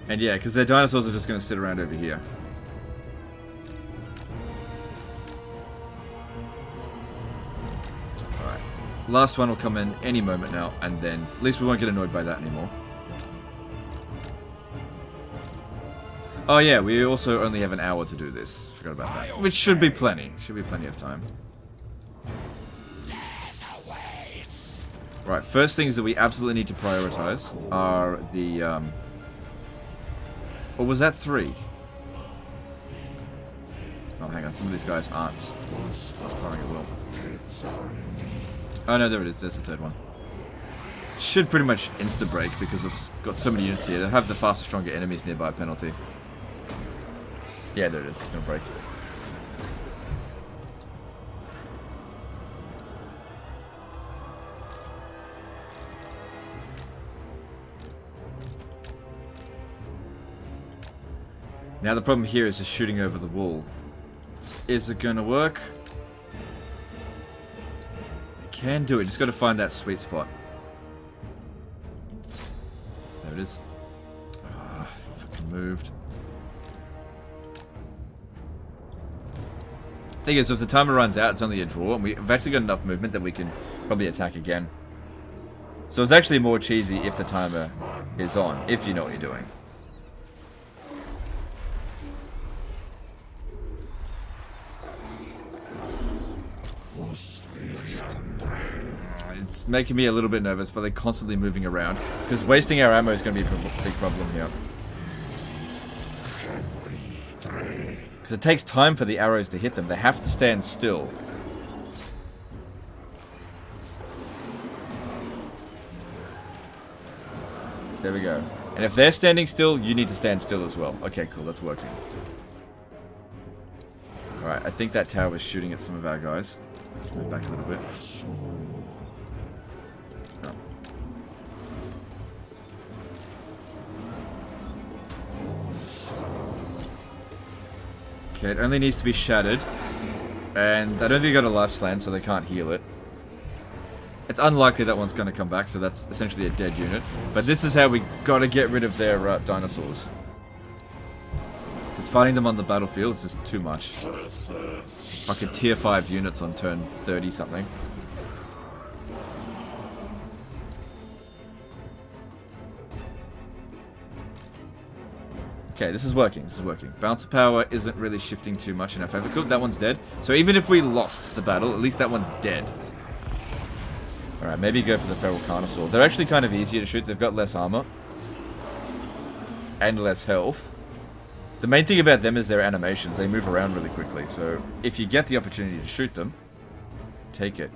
And yeah, because their dinosaurs are just going to sit around over here. Alright. Last one will come in any moment now, and then at least we won't get annoyed by that anymore. Oh yeah, we also only have an hour to do this. Forgot about that. Which should be plenty. Should be plenty of time. Right, first things that we absolutely need to prioritize are the, or was that 3? Oh, hang on, some of these guys aren't firing at will. Oh no, there it is, there's the 3rd one. Should pretty much insta-break because it's got so many units here. They'll have the faster, stronger enemies nearby penalty. Yeah, there it is. It's gonna break. Now the problem here is just shooting over the wall. Is it gonna work? It can do it, just gotta find that sweet spot. There it is. Ah, fucking moved. Thing is, if the timer runs out, it's only a draw, and we've actually got enough movement that we can probably attack again. So it's actually more cheesy if the timer is on, if you know what you're doing. It's making me a little bit nervous, but they're constantly moving around. Because wasting our ammo is going to be a big problem here. Because it takes time for the arrows to hit them. They have to stand still. There we go. And if they're standing still, you need to stand still as well. Okay, cool. That's working. Alright, I think that tower is shooting at some of our guys. Let's move back a little bit. Oh. Okay, it only needs to be shattered. And I don't think they got a life slant, so they can't heal it. It's unlikely that one's going to come back, so that's essentially a dead unit. But this is how we got to get rid of their dinosaurs. Because fighting them on the battlefield is just too much. Fucking tier 5 units on turn 30 something. Okay, this is working. This is working. Bouncer power isn't really shifting too much in our favor. Cool, that one's dead. So even if we lost the battle, at least that one's dead. Alright, maybe go for the feral carnosaur. They're actually kind of easier to shoot. They've got less armor. And less health. The main thing about them is their animations. They move around really quickly. So if you get the opportunity to shoot them, take it.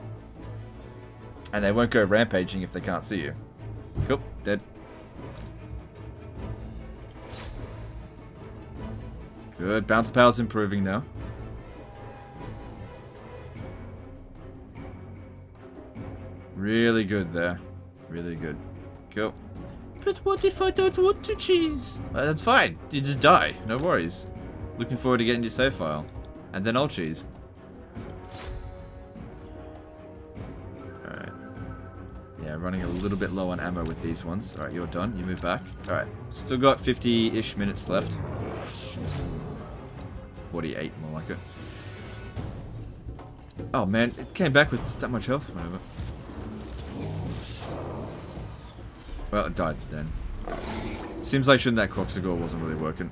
And they won't go rampaging if they can't see you. Cool, dead. Good. Bounce power's improving now. Really good there. Really good. Cool. But what if I don't want to cheese? That's fine. You just die. No worries. Looking forward to getting your save file. And then I'll cheese. Alright. Yeah, running a little bit low on ammo with these ones. Alright, you're done. You move back. Alright. Still got 50-ish minutes left. 48, more like it. Oh man, it came back with that much health. Whatever. Well, it died then. Seems like shooting that Croxagore wasn't really working.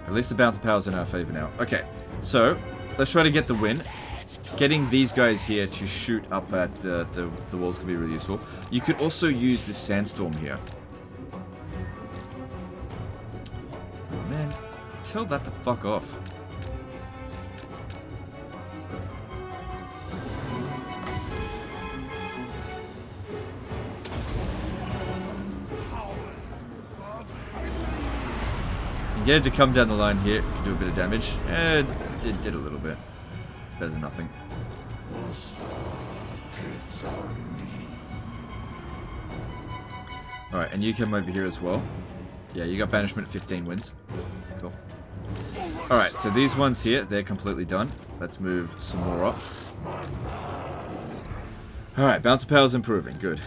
At least the bouncer power's in our favor now. Okay, so let's try to get the win. Getting these guys here to shoot up at the walls could be really useful. You could also use this sandstorm here. Oh man, tell that to fuck off. Get it to come down the line here. Can do a bit of damage. It did a little bit. It's better than nothing. Alright, and you come over here as well. Yeah, you got banishment at 15 wins. Cool. Alright, so these ones here, they're completely done. Let's move some more up. Alright, bouncer power's improving. Good.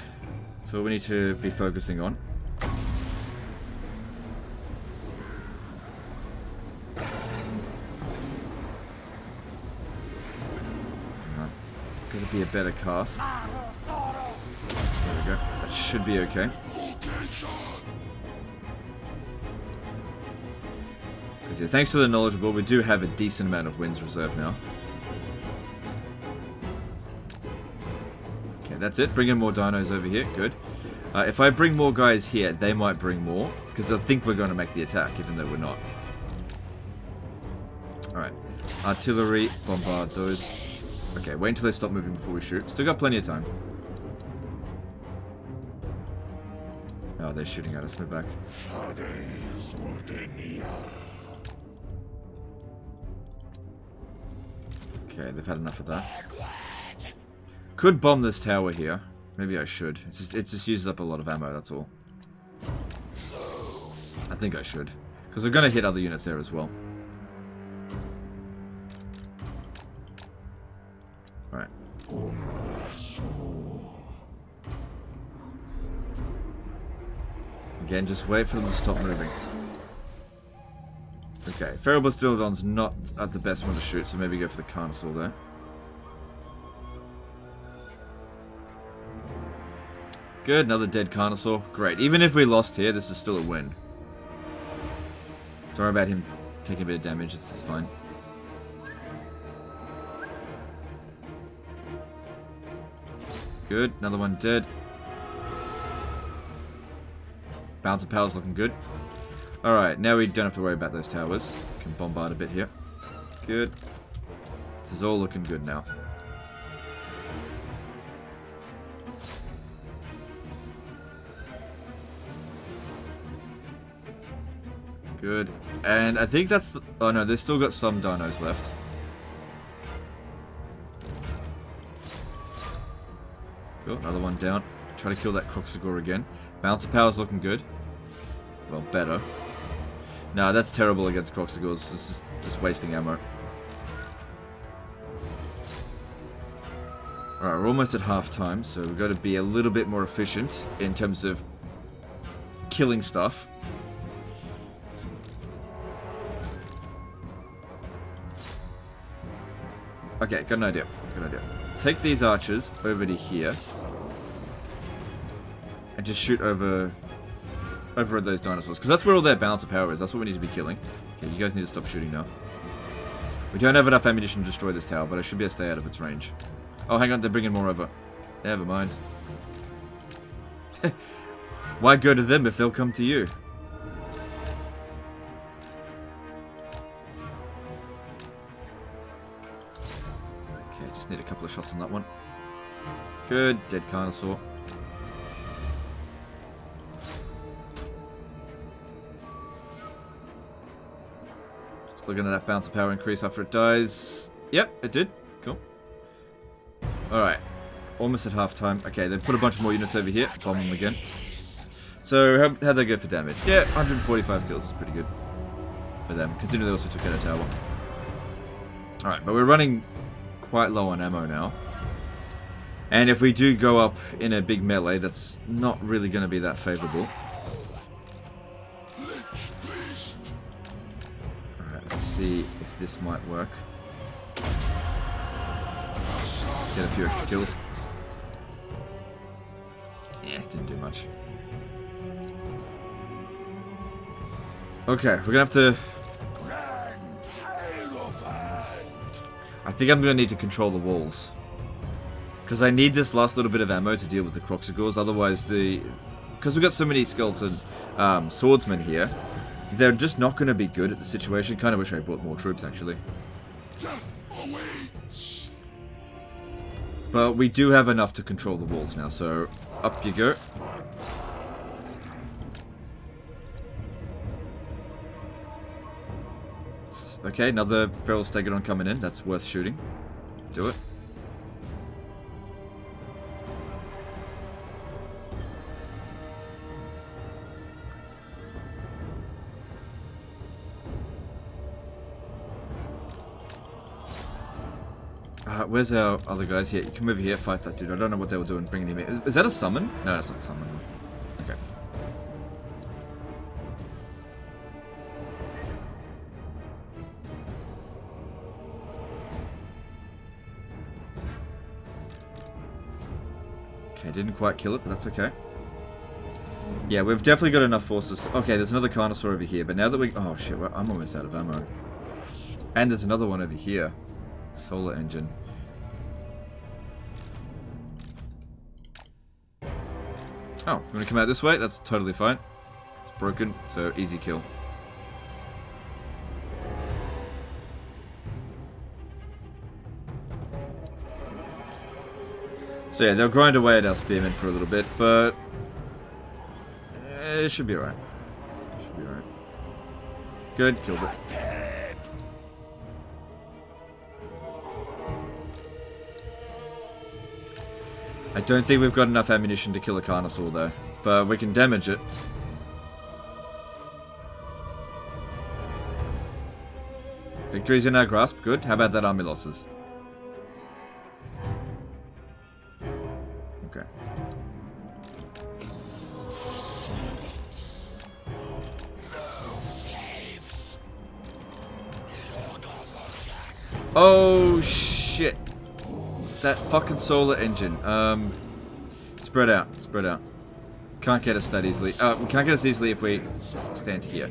That's all we need to be focusing on. Gonna be a better cast. There we go. That should be okay. Because yeah, thanks to the knowledgeable, we do have a decent amount of wins reserved now. Okay, that's it. Bring in more dinos over here. Good. If I bring more guys here, they might bring more. Because they'll think we're going to make the attack, even though we're not. Alright. Artillery, bombard those. Okay, wait until they stop moving before we shoot. Still got plenty of time. Oh, they're shooting at us. Move back. Okay, they've had enough of that. Could bomb this tower here. Maybe I should. It just uses up a lot of ammo, that's all. I think I should. Because we're going to hit other units there as well. Alright. Again, just wait for them to stop moving. Okay, Feral Bastillodon's not the best one to shoot, so maybe go for the Carnosaur there. Good, another dead Carnosaur. Great. Even if we lost here, this is still a win. Don't worry about him taking a bit of damage, this is fine. Good, another one dead. Bounce of power's looking good. Alright, now we don't have to worry about those towers. Can bombard a bit here. Good. This is all looking good now. Good. And I think that's... Oh no, they've still got some dinos left. Cool, another one down. Try to kill that Croxagore again. Bounce of power's looking good. Well, better. Nah, that's terrible against Croxagores. This is just wasting ammo. Alright, we're almost at half time, so we've got to be a little bit more efficient in terms of killing stuff. Okay, got an idea. Good idea. Take these archers over to here. And just shoot over at those dinosaurs. Because that's where all their balance of power is. That's what we need to be killing. Okay, you guys need to stop shooting now. We don't have enough ammunition to destroy this tower, but I should be able to stay out of its range. Oh, hang on. They're bringing more over. Never mind. Why go to them if they'll come to you? Need a couple of shots on that one. Good. Dead Carnosaur. Just looking at that bounce of power increase after it dies. Yep, it did. Cool. Alright. Almost at half time. Okay, they put a bunch more units over here. Bomb them again. So, how'd they go for damage? Yeah, 145 kills is pretty good for them, considering they also took out a tower. Alright, but we're running quite low on ammo now. And if we do go up in a big melee, that's not really going to be that favorable. Alright, let's see if this might work. Get a few extra kills. Yeah, didn't do much. Okay, we're going to have to... I think I'm going to need to control the walls. Because I need this last little bit of ammo to deal with the Croxagores. Otherwise, because we've got so many skeleton swordsmen here, they're just not going to be good at the situation. Kind of wish I brought more troops, actually. But we do have enough to control the walls now, so up you go. Okay, another Feral Stegodon coming in. That's worth shooting. Do it. Where's our other guys here? You come over here, fight that dude. I don't know what they were doing bringing him in. Is that a summon? No, that's not a summon. Okay. Okay, didn't quite kill it, but that's okay. Yeah, we've definitely got enough forces to... Okay, there's another Carnosaur over here, but now that we... Oh shit, I'm almost out of ammo. And there's another one over here. Solar engine. Oh, you want to come out this way? That's totally fine. It's broken, so easy kill. So yeah, they'll grind away at our spearmen for a little bit, but it should be alright. Should be alright. Good, killed it. I don't think we've got enough ammunition to kill a Carnosaur though, but we can damage it. Victory's in our grasp, good. How about that army losses? Okay. Oh shit. That fucking solar engine. Spread out, spread out. Can't get us that easily. Can't get us easily if we stand here.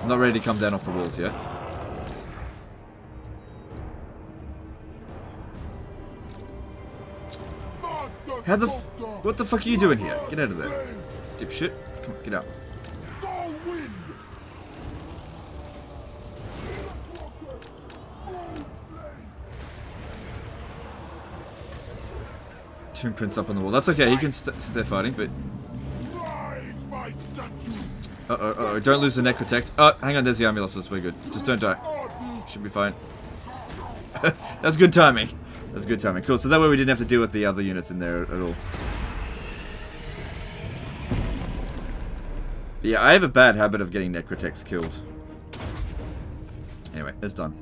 I'm not ready to come down off the walls yet. How the what the fuck are you doing here? Get out of there. Dipshit. Come on, get out. Tomb Prince up on the wall. That's okay, he can sit there fighting, but... Uh-oh, don't lose the Necrotect. Oh, hang on, there's the Amulus, we're good. Just don't die. Should be fine. That's good timing. That's good timing. Cool, so that way we didn't have to deal with the other units in there at all. Yeah, I have a bad habit of getting Necrotects killed. Anyway, it's done.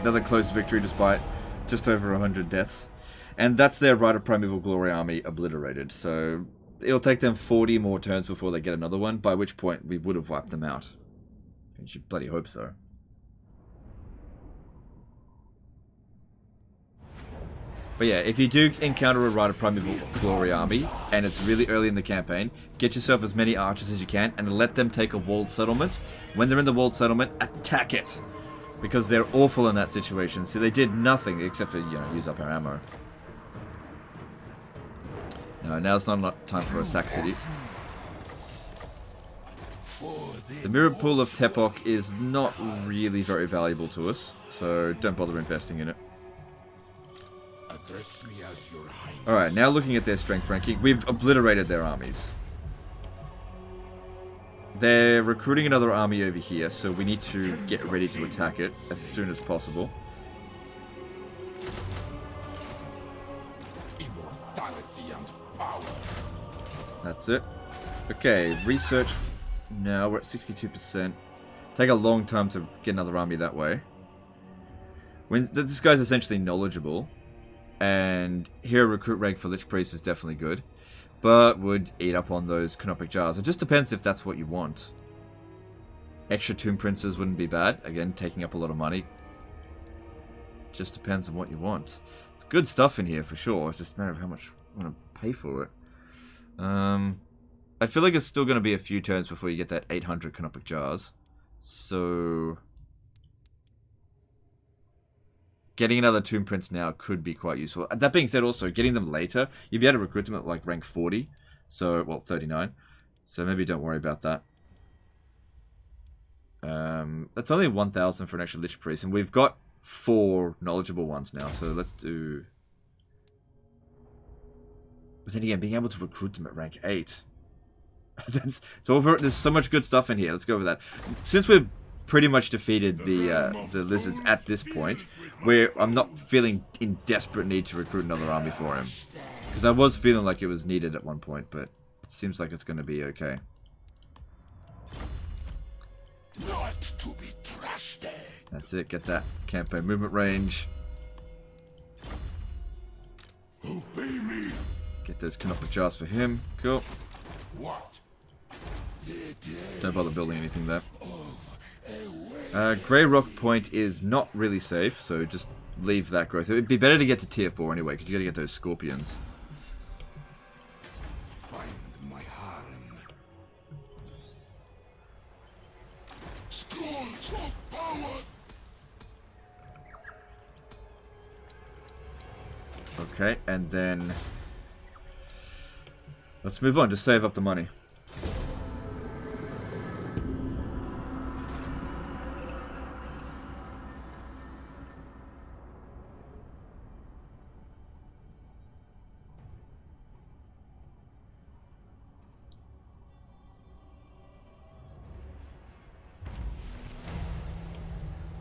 Another close victory despite just over 100 deaths. And that's their Rite of Primeval Glory army obliterated. So it'll take them 40 more turns before they get another one, by which point we would have wiped them out. You should bloody hope so. But yeah, if you do encounter a Rite of Primeval Glory army, and it's really early in the campaign, get yourself as many archers as you can, and let them take a walled settlement. When they're in the walled settlement, attack it! Because they're awful in that situation. So they did nothing except for, you know, use up our ammo. No, now's not enough time for a sack city. The mirror pool of Tepok is not really very valuable to us, so don't bother investing in it. Alright, now looking at their strength ranking, we've obliterated their armies. They're recruiting another army over here, so we need to get ready to attack it as soon as possible. Immortality and power. That's it. Okay, research. No, we're at 62%. Take a long time to get another army that way. When this guy's essentially knowledgeable, and hero recruit rank for Lich Priest is definitely good. But would eat up on those canopic jars. It just depends if that's what you want. Extra Tomb Princes wouldn't be bad. Again, taking up a lot of money. Just depends on what you want. It's good stuff in here for sure. It's just a matter of how much you want to pay for it. I feel like it's still going to be a few turns before you get that 800 canopic jars. So... getting another Tomb Prince now could be quite useful. That being said, also, getting them later, you'll be able to recruit them at, like, rank 40. So, well, 39. So maybe don't worry about that. That's only 1,000 for an extra Lich Priest. And we've got 4 knowledgeable ones now. So let's do... But then again, being able to recruit them at rank 8. It's over. There's so much good stuff in here. Let's go with that. Since we've pretty much defeated the lizards at this point, where I'm not feeling in desperate need to recruit another army for him, because I was feeling like it was needed at one point, but it seems like it's going to be okay. Not to be trusted. That's it. Get that campaign movement range. Obey me. Get those canopic jars for him. Cool. What? Don't bother building anything there. Grey Rock Point is not really safe, so just leave that growth. It would be better to get to tier 4 anyway, because you gotta get those scorpions. Find my harem. Scourge of power. Okay, and then let's move on. Just save up the money.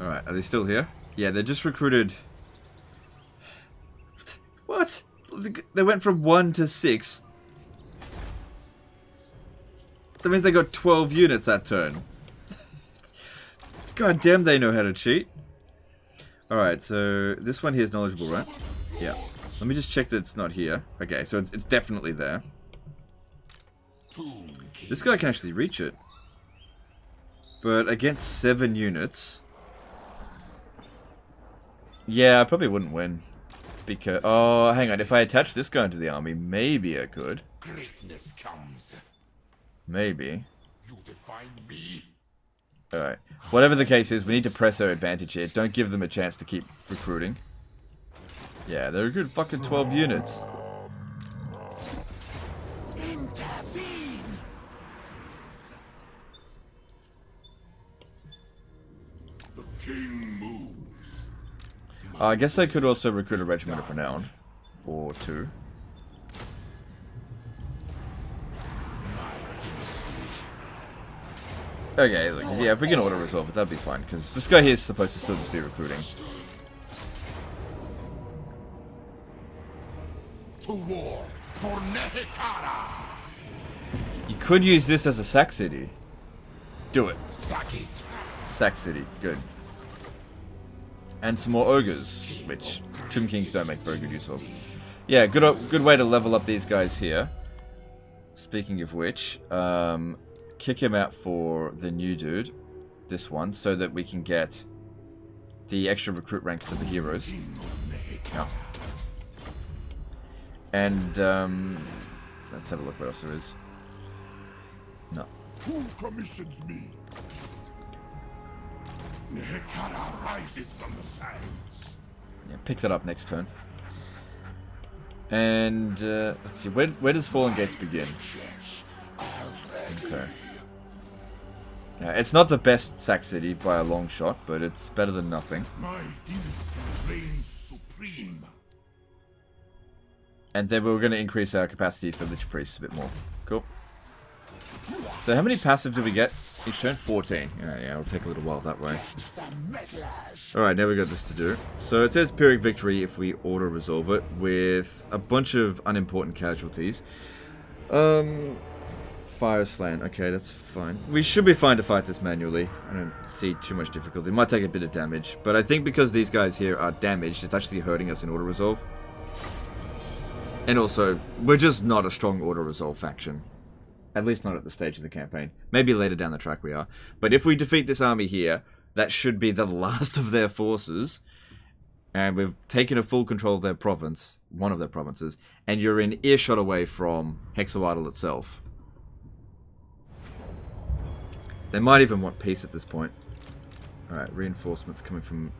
Alright, are they still here? Yeah, they just recruited... What? They went from 1 to 6. That means they got 12 units that turn. God damn, they know how to cheat. Alright, so this one here is knowledgeable, right? Yeah. Let me just check that it's not here. Okay, so it's definitely there. This guy can actually reach it. But against 7 units... Yeah, I probably wouldn't win. Because... Oh, hang on. If I attach this guy into the army, maybe I could. Greatness comes. Maybe. You define me. Alright. Whatever the case is, we need to press our advantage here. Don't give them a chance to keep recruiting. Yeah, they're a good fucking 12 units. Intervene. The king moves. I guess I could also recruit a regiment of renown. Or 2. Okay, look, yeah, if we can auto-resolve it, that'd be fine, because this guy here is supposed to still just be recruiting. To war for Nehekara. You could use this as a sack city. Do it. Sack it. Sack city, good. And some more ogres, which Tomb Kings don't make very good use of. Yeah, good way to level up these guys here. Speaking of which, kick him out for the new dude, this one, so that we can get the extra recruit rank for the heroes. Yeah. And, let's have a look what else there is. No. Who commissions me? Nehekara rises from the sands. Yeah, pick that up next turn. And, let's see, where does Fallen Gates begin? Okay. Yeah, it's not the best sack city by a long shot, but it's better than nothing. My dynasty reigns supreme. And then we're going to increase our capacity for Lich Priests a bit more. Cool. So how many passive do we get each turn? 14. Yeah, it'll take a little while that way. Alright, now we got this to do. So it says Pyrrhic Victory if we auto-resolve it with a bunch of unimportant casualties. Fire Slan. Okay, that's fine. We should be fine to fight this manually. I don't see too much difficulty. It might take a bit of damage, but I think because these guys here are damaged, it's actually hurting us in auto-resolve. And also, we're just not a strong auto-resolve faction. At least not at the stage of the campaign. Maybe later down the track we are. But if we defeat this army here, that should be the last of their forces. And we've taken a full control of their province, one of their provinces, and you're in earshot away from Hexawaddle itself. They might even want peace at this point. Alright, reinforcements coming from...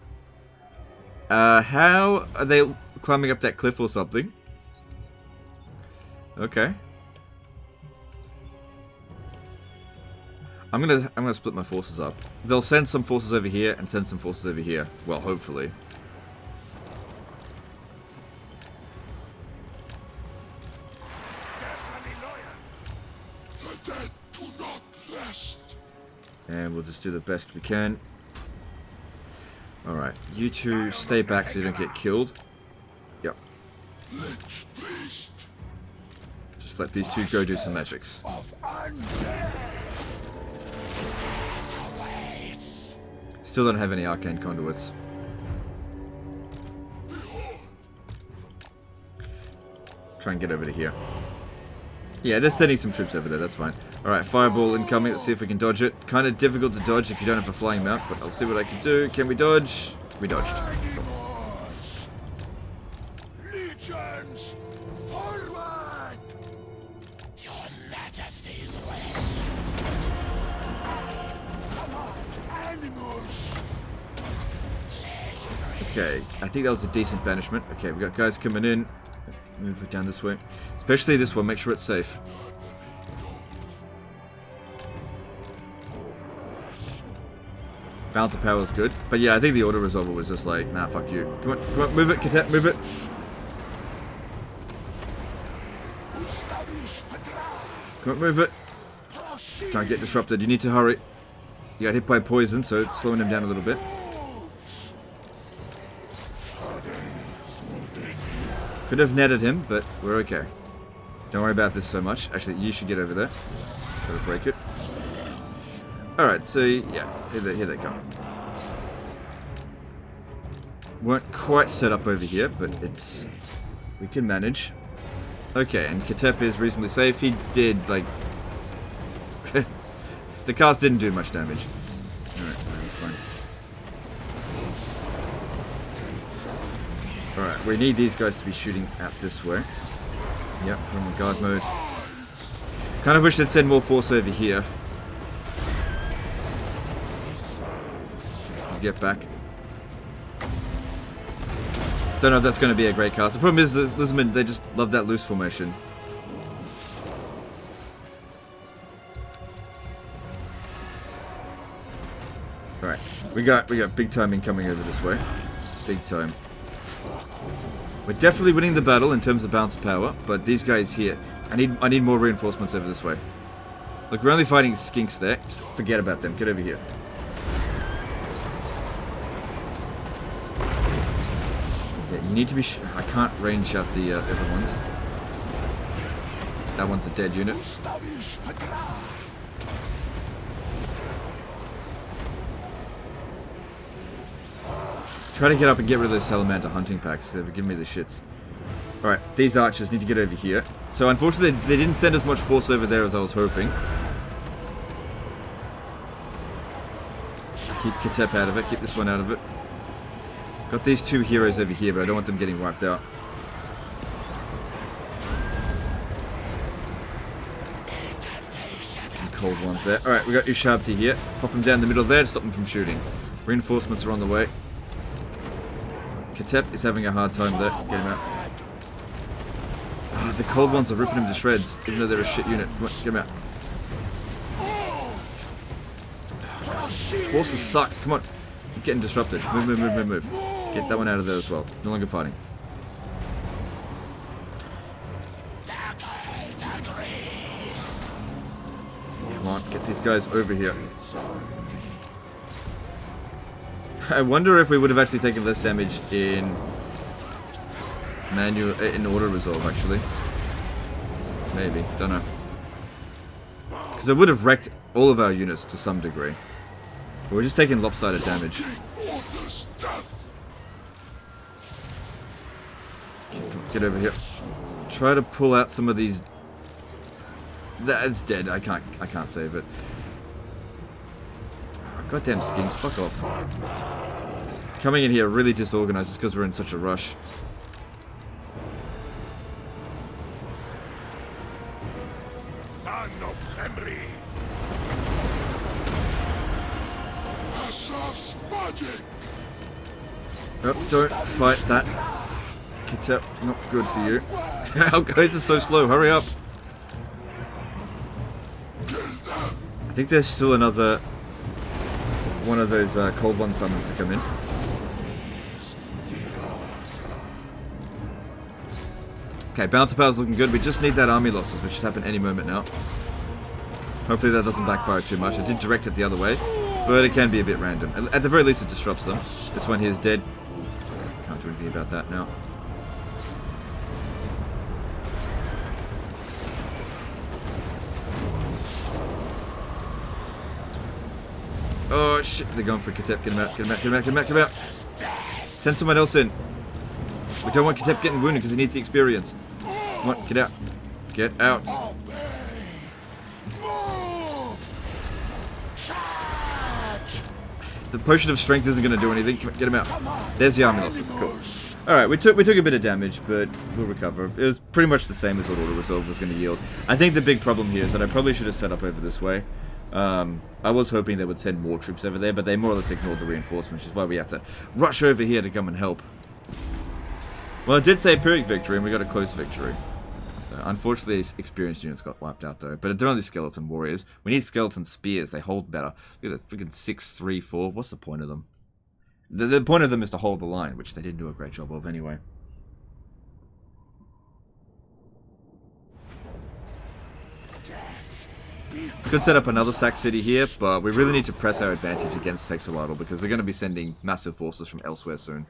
how are they climbing up that cliff or something? Okay. I'm gonna split my forces up. They'll send some forces over here and send some forces over here. Well, hopefully. The dead do not rest. And we'll just do the best we can. Alright, you two stay back so you don't get killed. Yep. Lich priest Just let these two go do some magics. of undead. Still don't have any arcane conduits. Try and get over to here. Yeah, they're sending some troops over there, that's fine. Alright, fireball incoming, let's see if we can dodge it. Kind of difficult to dodge if you don't have a flying mount, but I'll see what I can do. Can we dodge? We dodged. Legions, forward! Your Majesty's way. Come on, animals! Okay, I think that was a decent banishment. Okay, we got guys coming in. Move it down this way. Especially this one, make sure it's safe. Balance of power is good. But yeah, I think the auto-resolver was just like, nah, fuck you. Come on, move it, Katet, move it. Come on, move it. Don't get disrupted, you need to hurry. You got hit by poison, so it's slowing him down a little bit. Could have netted him, but we're okay. Don't worry about this so much. Actually, you should get over there. Try to break it. Alright, so yeah, here they come. Weren't quite set up over here, but it's... we can manage. Okay, and Katep is reasonably safe. He did, like... the cast didn't do much damage. Alright, that's fine. Alright, we need these guys to be shooting out this way. Yep, from the guard mode. Kind of wish they'd send more force over here. Get back. Don't know if that's going to be a great cast. The problem is, Lizardmen, they just love that loose formation. Alright, we got big time incoming over this way. Big time. We're definitely winning the battle in terms of bounce power, but these guys here, I need more reinforcements over this way. Look, we're only fighting skinks there. Just forget about them. Get over here. Yeah, you need to be. I can't range out the other ones. That one's a dead unit. Try to get up and get rid of those salamander hunting packs. They've given me the shits. Alright, these archers need to get over here. So unfortunately, they didn't send as much force over there as I was hoping. Keep Katep out of it. Keep this one out of it. Got these two heroes over here, but I don't want them getting wiped out. Some cold ones there. Alright, we got Ushabti here. Pop him down the middle there to stop them from shooting. Reinforcements are on the way. Katep is having a hard time there. Get him out. Oh, the cold ones are ripping him to shreds, even though they're a shit unit. Come on, get him out. Horses suck. Come on. Keep getting disrupted. Move, move, move, move, move. Get that one out of there as well. No longer fighting. Come on, get these guys over here. I wonder if we would have actually taken less damage in auto resolve, actually. Maybe, don't know. Because it would have wrecked all of our units to some degree. But we're just taking lopsided damage. Get over here. Try to pull out some of these. That's dead. I can't save it. Oh, goddamn skinks, fuck off. Coming in here really disorganized just because we're in such a rush. Son of Henry. Oh, don't fight that. Katep, not good for you. Our guys are so slow, hurry up. I think there's still another one of those cold one summons to come in. Okay, bouncer power's looking good. We just need that army losses, which should happen any moment now. Hopefully that doesn't backfire too much. I did direct it the other way, but it can be a bit random. At the very least, it disrupts them. This one here is dead. Can't do anything about that now. Oh shit, they're going for Katep. Get him out, get him out, get him out, get him out, get him out. Send someone else in. We don't want Katep getting wounded because he needs the experience. Come on, get out. Get out. The potion of strength isn't going to do anything. Come on, get him out. There's the army losses. Cool. Alright, we took a bit of damage, but we'll recover. It was pretty much the same as what Auto Resolve was going to yield. I think the big problem here is that I probably should have set up over this way. I was hoping they would send more troops over there, but they more or less ignored the reinforcements, which is why we had to rush over here to come and help. Well, it did say Pyrrhic victory, and we got a close victory. So, unfortunately, experienced units got wiped out, though. But they're only skeleton warriors. We need skeleton spears. They hold better. Look at that freaking 6, 3, 4. What's the point of them? The point of them is to hold the line, which they didn't do a great job of anyway. Could set up another sack city here, but we really need to press our advantage against Texawaddle because they're going to be sending massive forces from elsewhere soon.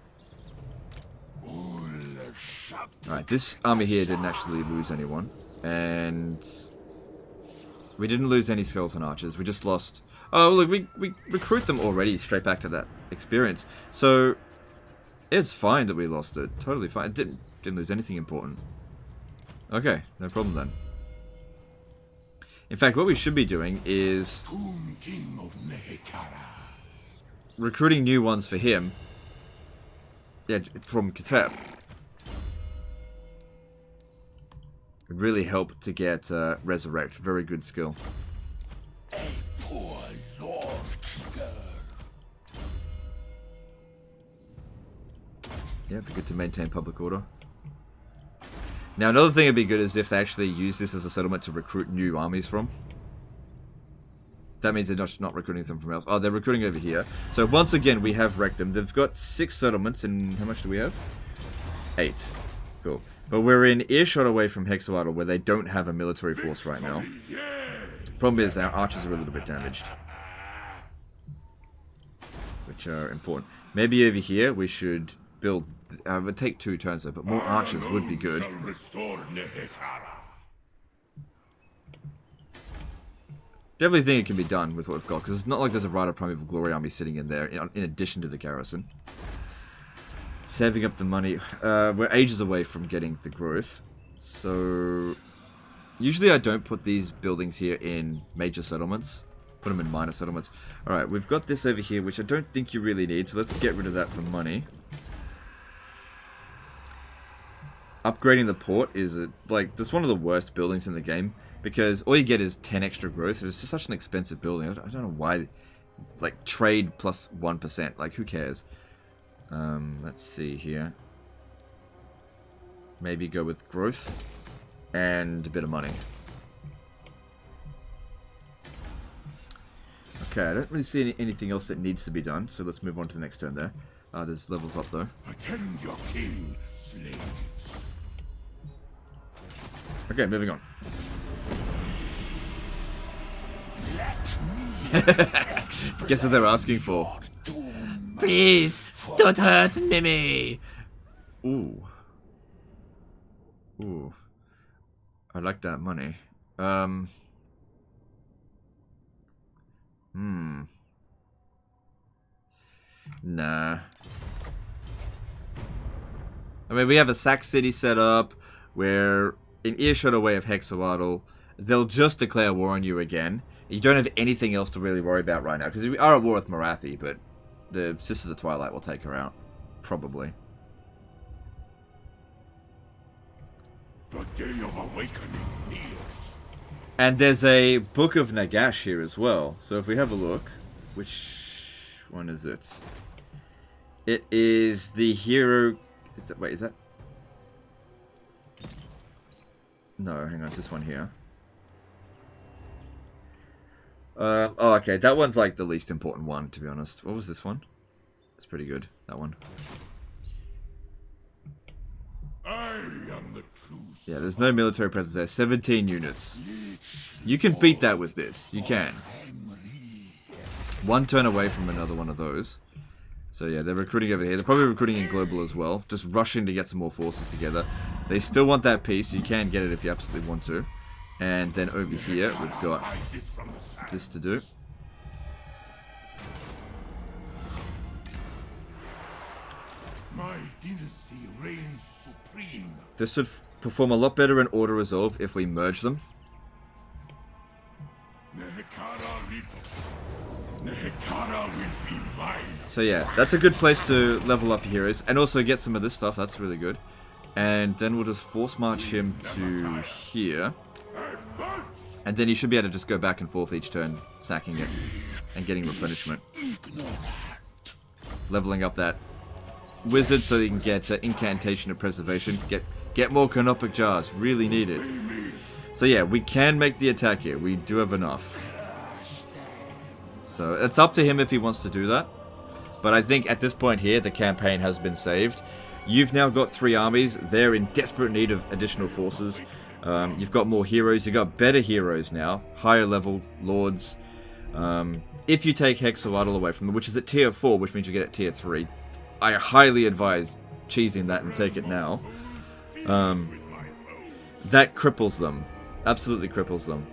Alright, this army here didn't actually lose anyone. And we didn't lose any skeleton archers. We just lost... Oh, look, we recruit them already straight back to that experience. So, it's fine that we lost it. Totally fine. It didn't lose anything important. Okay, no problem then. In fact, what we should be doing is King of Nehekara. recruiting new ones for him. Yeah, from Katep. It really helped to get Resurrect. Very good skill. A poor lord girl. Yeah, it'd be good to maintain public order. Now, another thing that'd be good is if they actually use this as a settlement to recruit new armies from. That means they're not recruiting them from else. Oh, they're recruiting over here. So once again, we have wrecked them. They've got 6 settlements, and how much do we have? 8. Cool. But we're in earshot away from Hexawatl, where they don't have a military force right now. Problem is, our archers are a little bit damaged. Which are important. Maybe over here, we should build... it would take 2 turns though, but more archers would be good. Definitely think it can be done with what we've got, because it's not like there's a Rite of Primeval Glory army sitting in there, in addition to the garrison. Saving up the money. We're ages away from getting the growth. So, usually I don't put these buildings here in major settlements. Put them in minor settlements. Alright, we've got this over here, which I don't think you really need, so let's get rid of that for money. Upgrading the port is, that's one of the worst buildings in the game. Because all you get is 10 extra growth. It's just such an expensive building. I don't know why. Like, trade plus 1%. Like, who cares? Let's see here. Maybe go with growth. And a bit of money. Okay, I don't really see anything else that needs to be done. So let's move on to the next turn there. There's levels up, though. Attend your king, slaves. Okay, moving on. Guess what they're asking for? Please, don't hurt Mimi! Ooh. Ooh. I like that money. Nah. I mean, we have a Sac City set up. We're in earshot away of Hexawatl. They'll just declare war on you again. You don't have anything else to really worry about right now. Because we are at war with Marathi, but the Sisters of Twilight will take her out. Probably. The day of awakening nears. And there's a Book of Nagash here as well. So if we have a look, which one is it? It is the hero... Wait, is that... No, hang on, it's this one here. Oh, okay, that one's like the least important one, to be honest. What was this one? It's pretty good, that one. I am the true. Yeah, there's no military presence there. 17 units. You can beat that with this. You can. 1 turn away from another one of those. So yeah, they're recruiting over here. They're probably recruiting in Global as well. Just rushing to get some more forces together. They still want that peace. You can get it if you absolutely want to. And then over here, we've got this to do. My dynasty reigns supreme. This should perform a lot better in Order Resolve if we merge them. Nehekara will be mine. So yeah, that's a good place to level up your heroes. And also get some of this stuff, that's really good. And then we'll just force march him to here. And then you should be able to just go back and forth each turn, sacking it and getting replenishment. Leveling up that wizard so you can get incantation of preservation. Get more canopic jars, really need it. So yeah, we can make the attack here. We do have enough. So it's up to him if he wants to do that. But I think at this point here, the campaign has been saved. You've now got 3 armies. They're in desperate need of additional forces. You've got more heroes. You've got better heroes now. Higher level lords. If you take Hexawatl away from them, which is at tier 4, which means you get at tier 3, I highly advise cheesing that and take it now. that cripples them. Absolutely cripples them.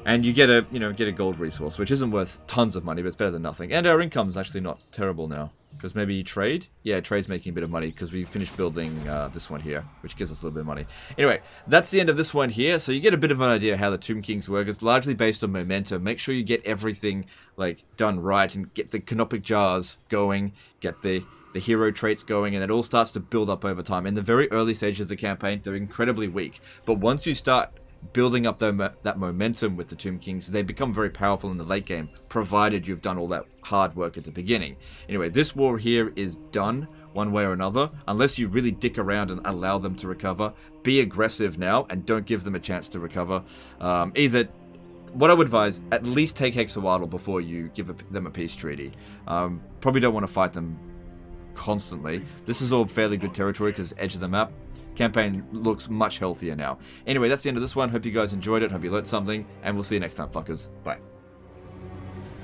And you get a gold resource, which isn't worth tons of money, but it's better than nothing. And our income's actually not terrible now. Because maybe you trade? Yeah, trade's making a bit of money because we finished building this one here, which gives us a little bit of money. Anyway, that's the end of this one here. So you get a bit of an idea how the Tomb Kings work. It's largely based on momentum. Make sure you get everything like done right and get the canopic jars going, get the hero traits going, and it all starts to build up over time. In the very early stages of the campaign, they're incredibly weak. But once you start building up that momentum with the Tomb Kings, they become very powerful in the late game, provided you've done all that hard work at the beginning. Anyway, this war here is done one way or another, unless you really dick around and allow them to recover. Be aggressive now and don't give them a chance to recover. Either, what I would advise, at least take Hexawaddle before you give them a peace treaty. Probably don't want to fight them constantly. This is all fairly good territory because it's edge of the map. Campaign looks much healthier now. Anyway, that's the end of this one. Hope you guys enjoyed it. Hope you learned something. And we'll see you next time, fuckers. Bye.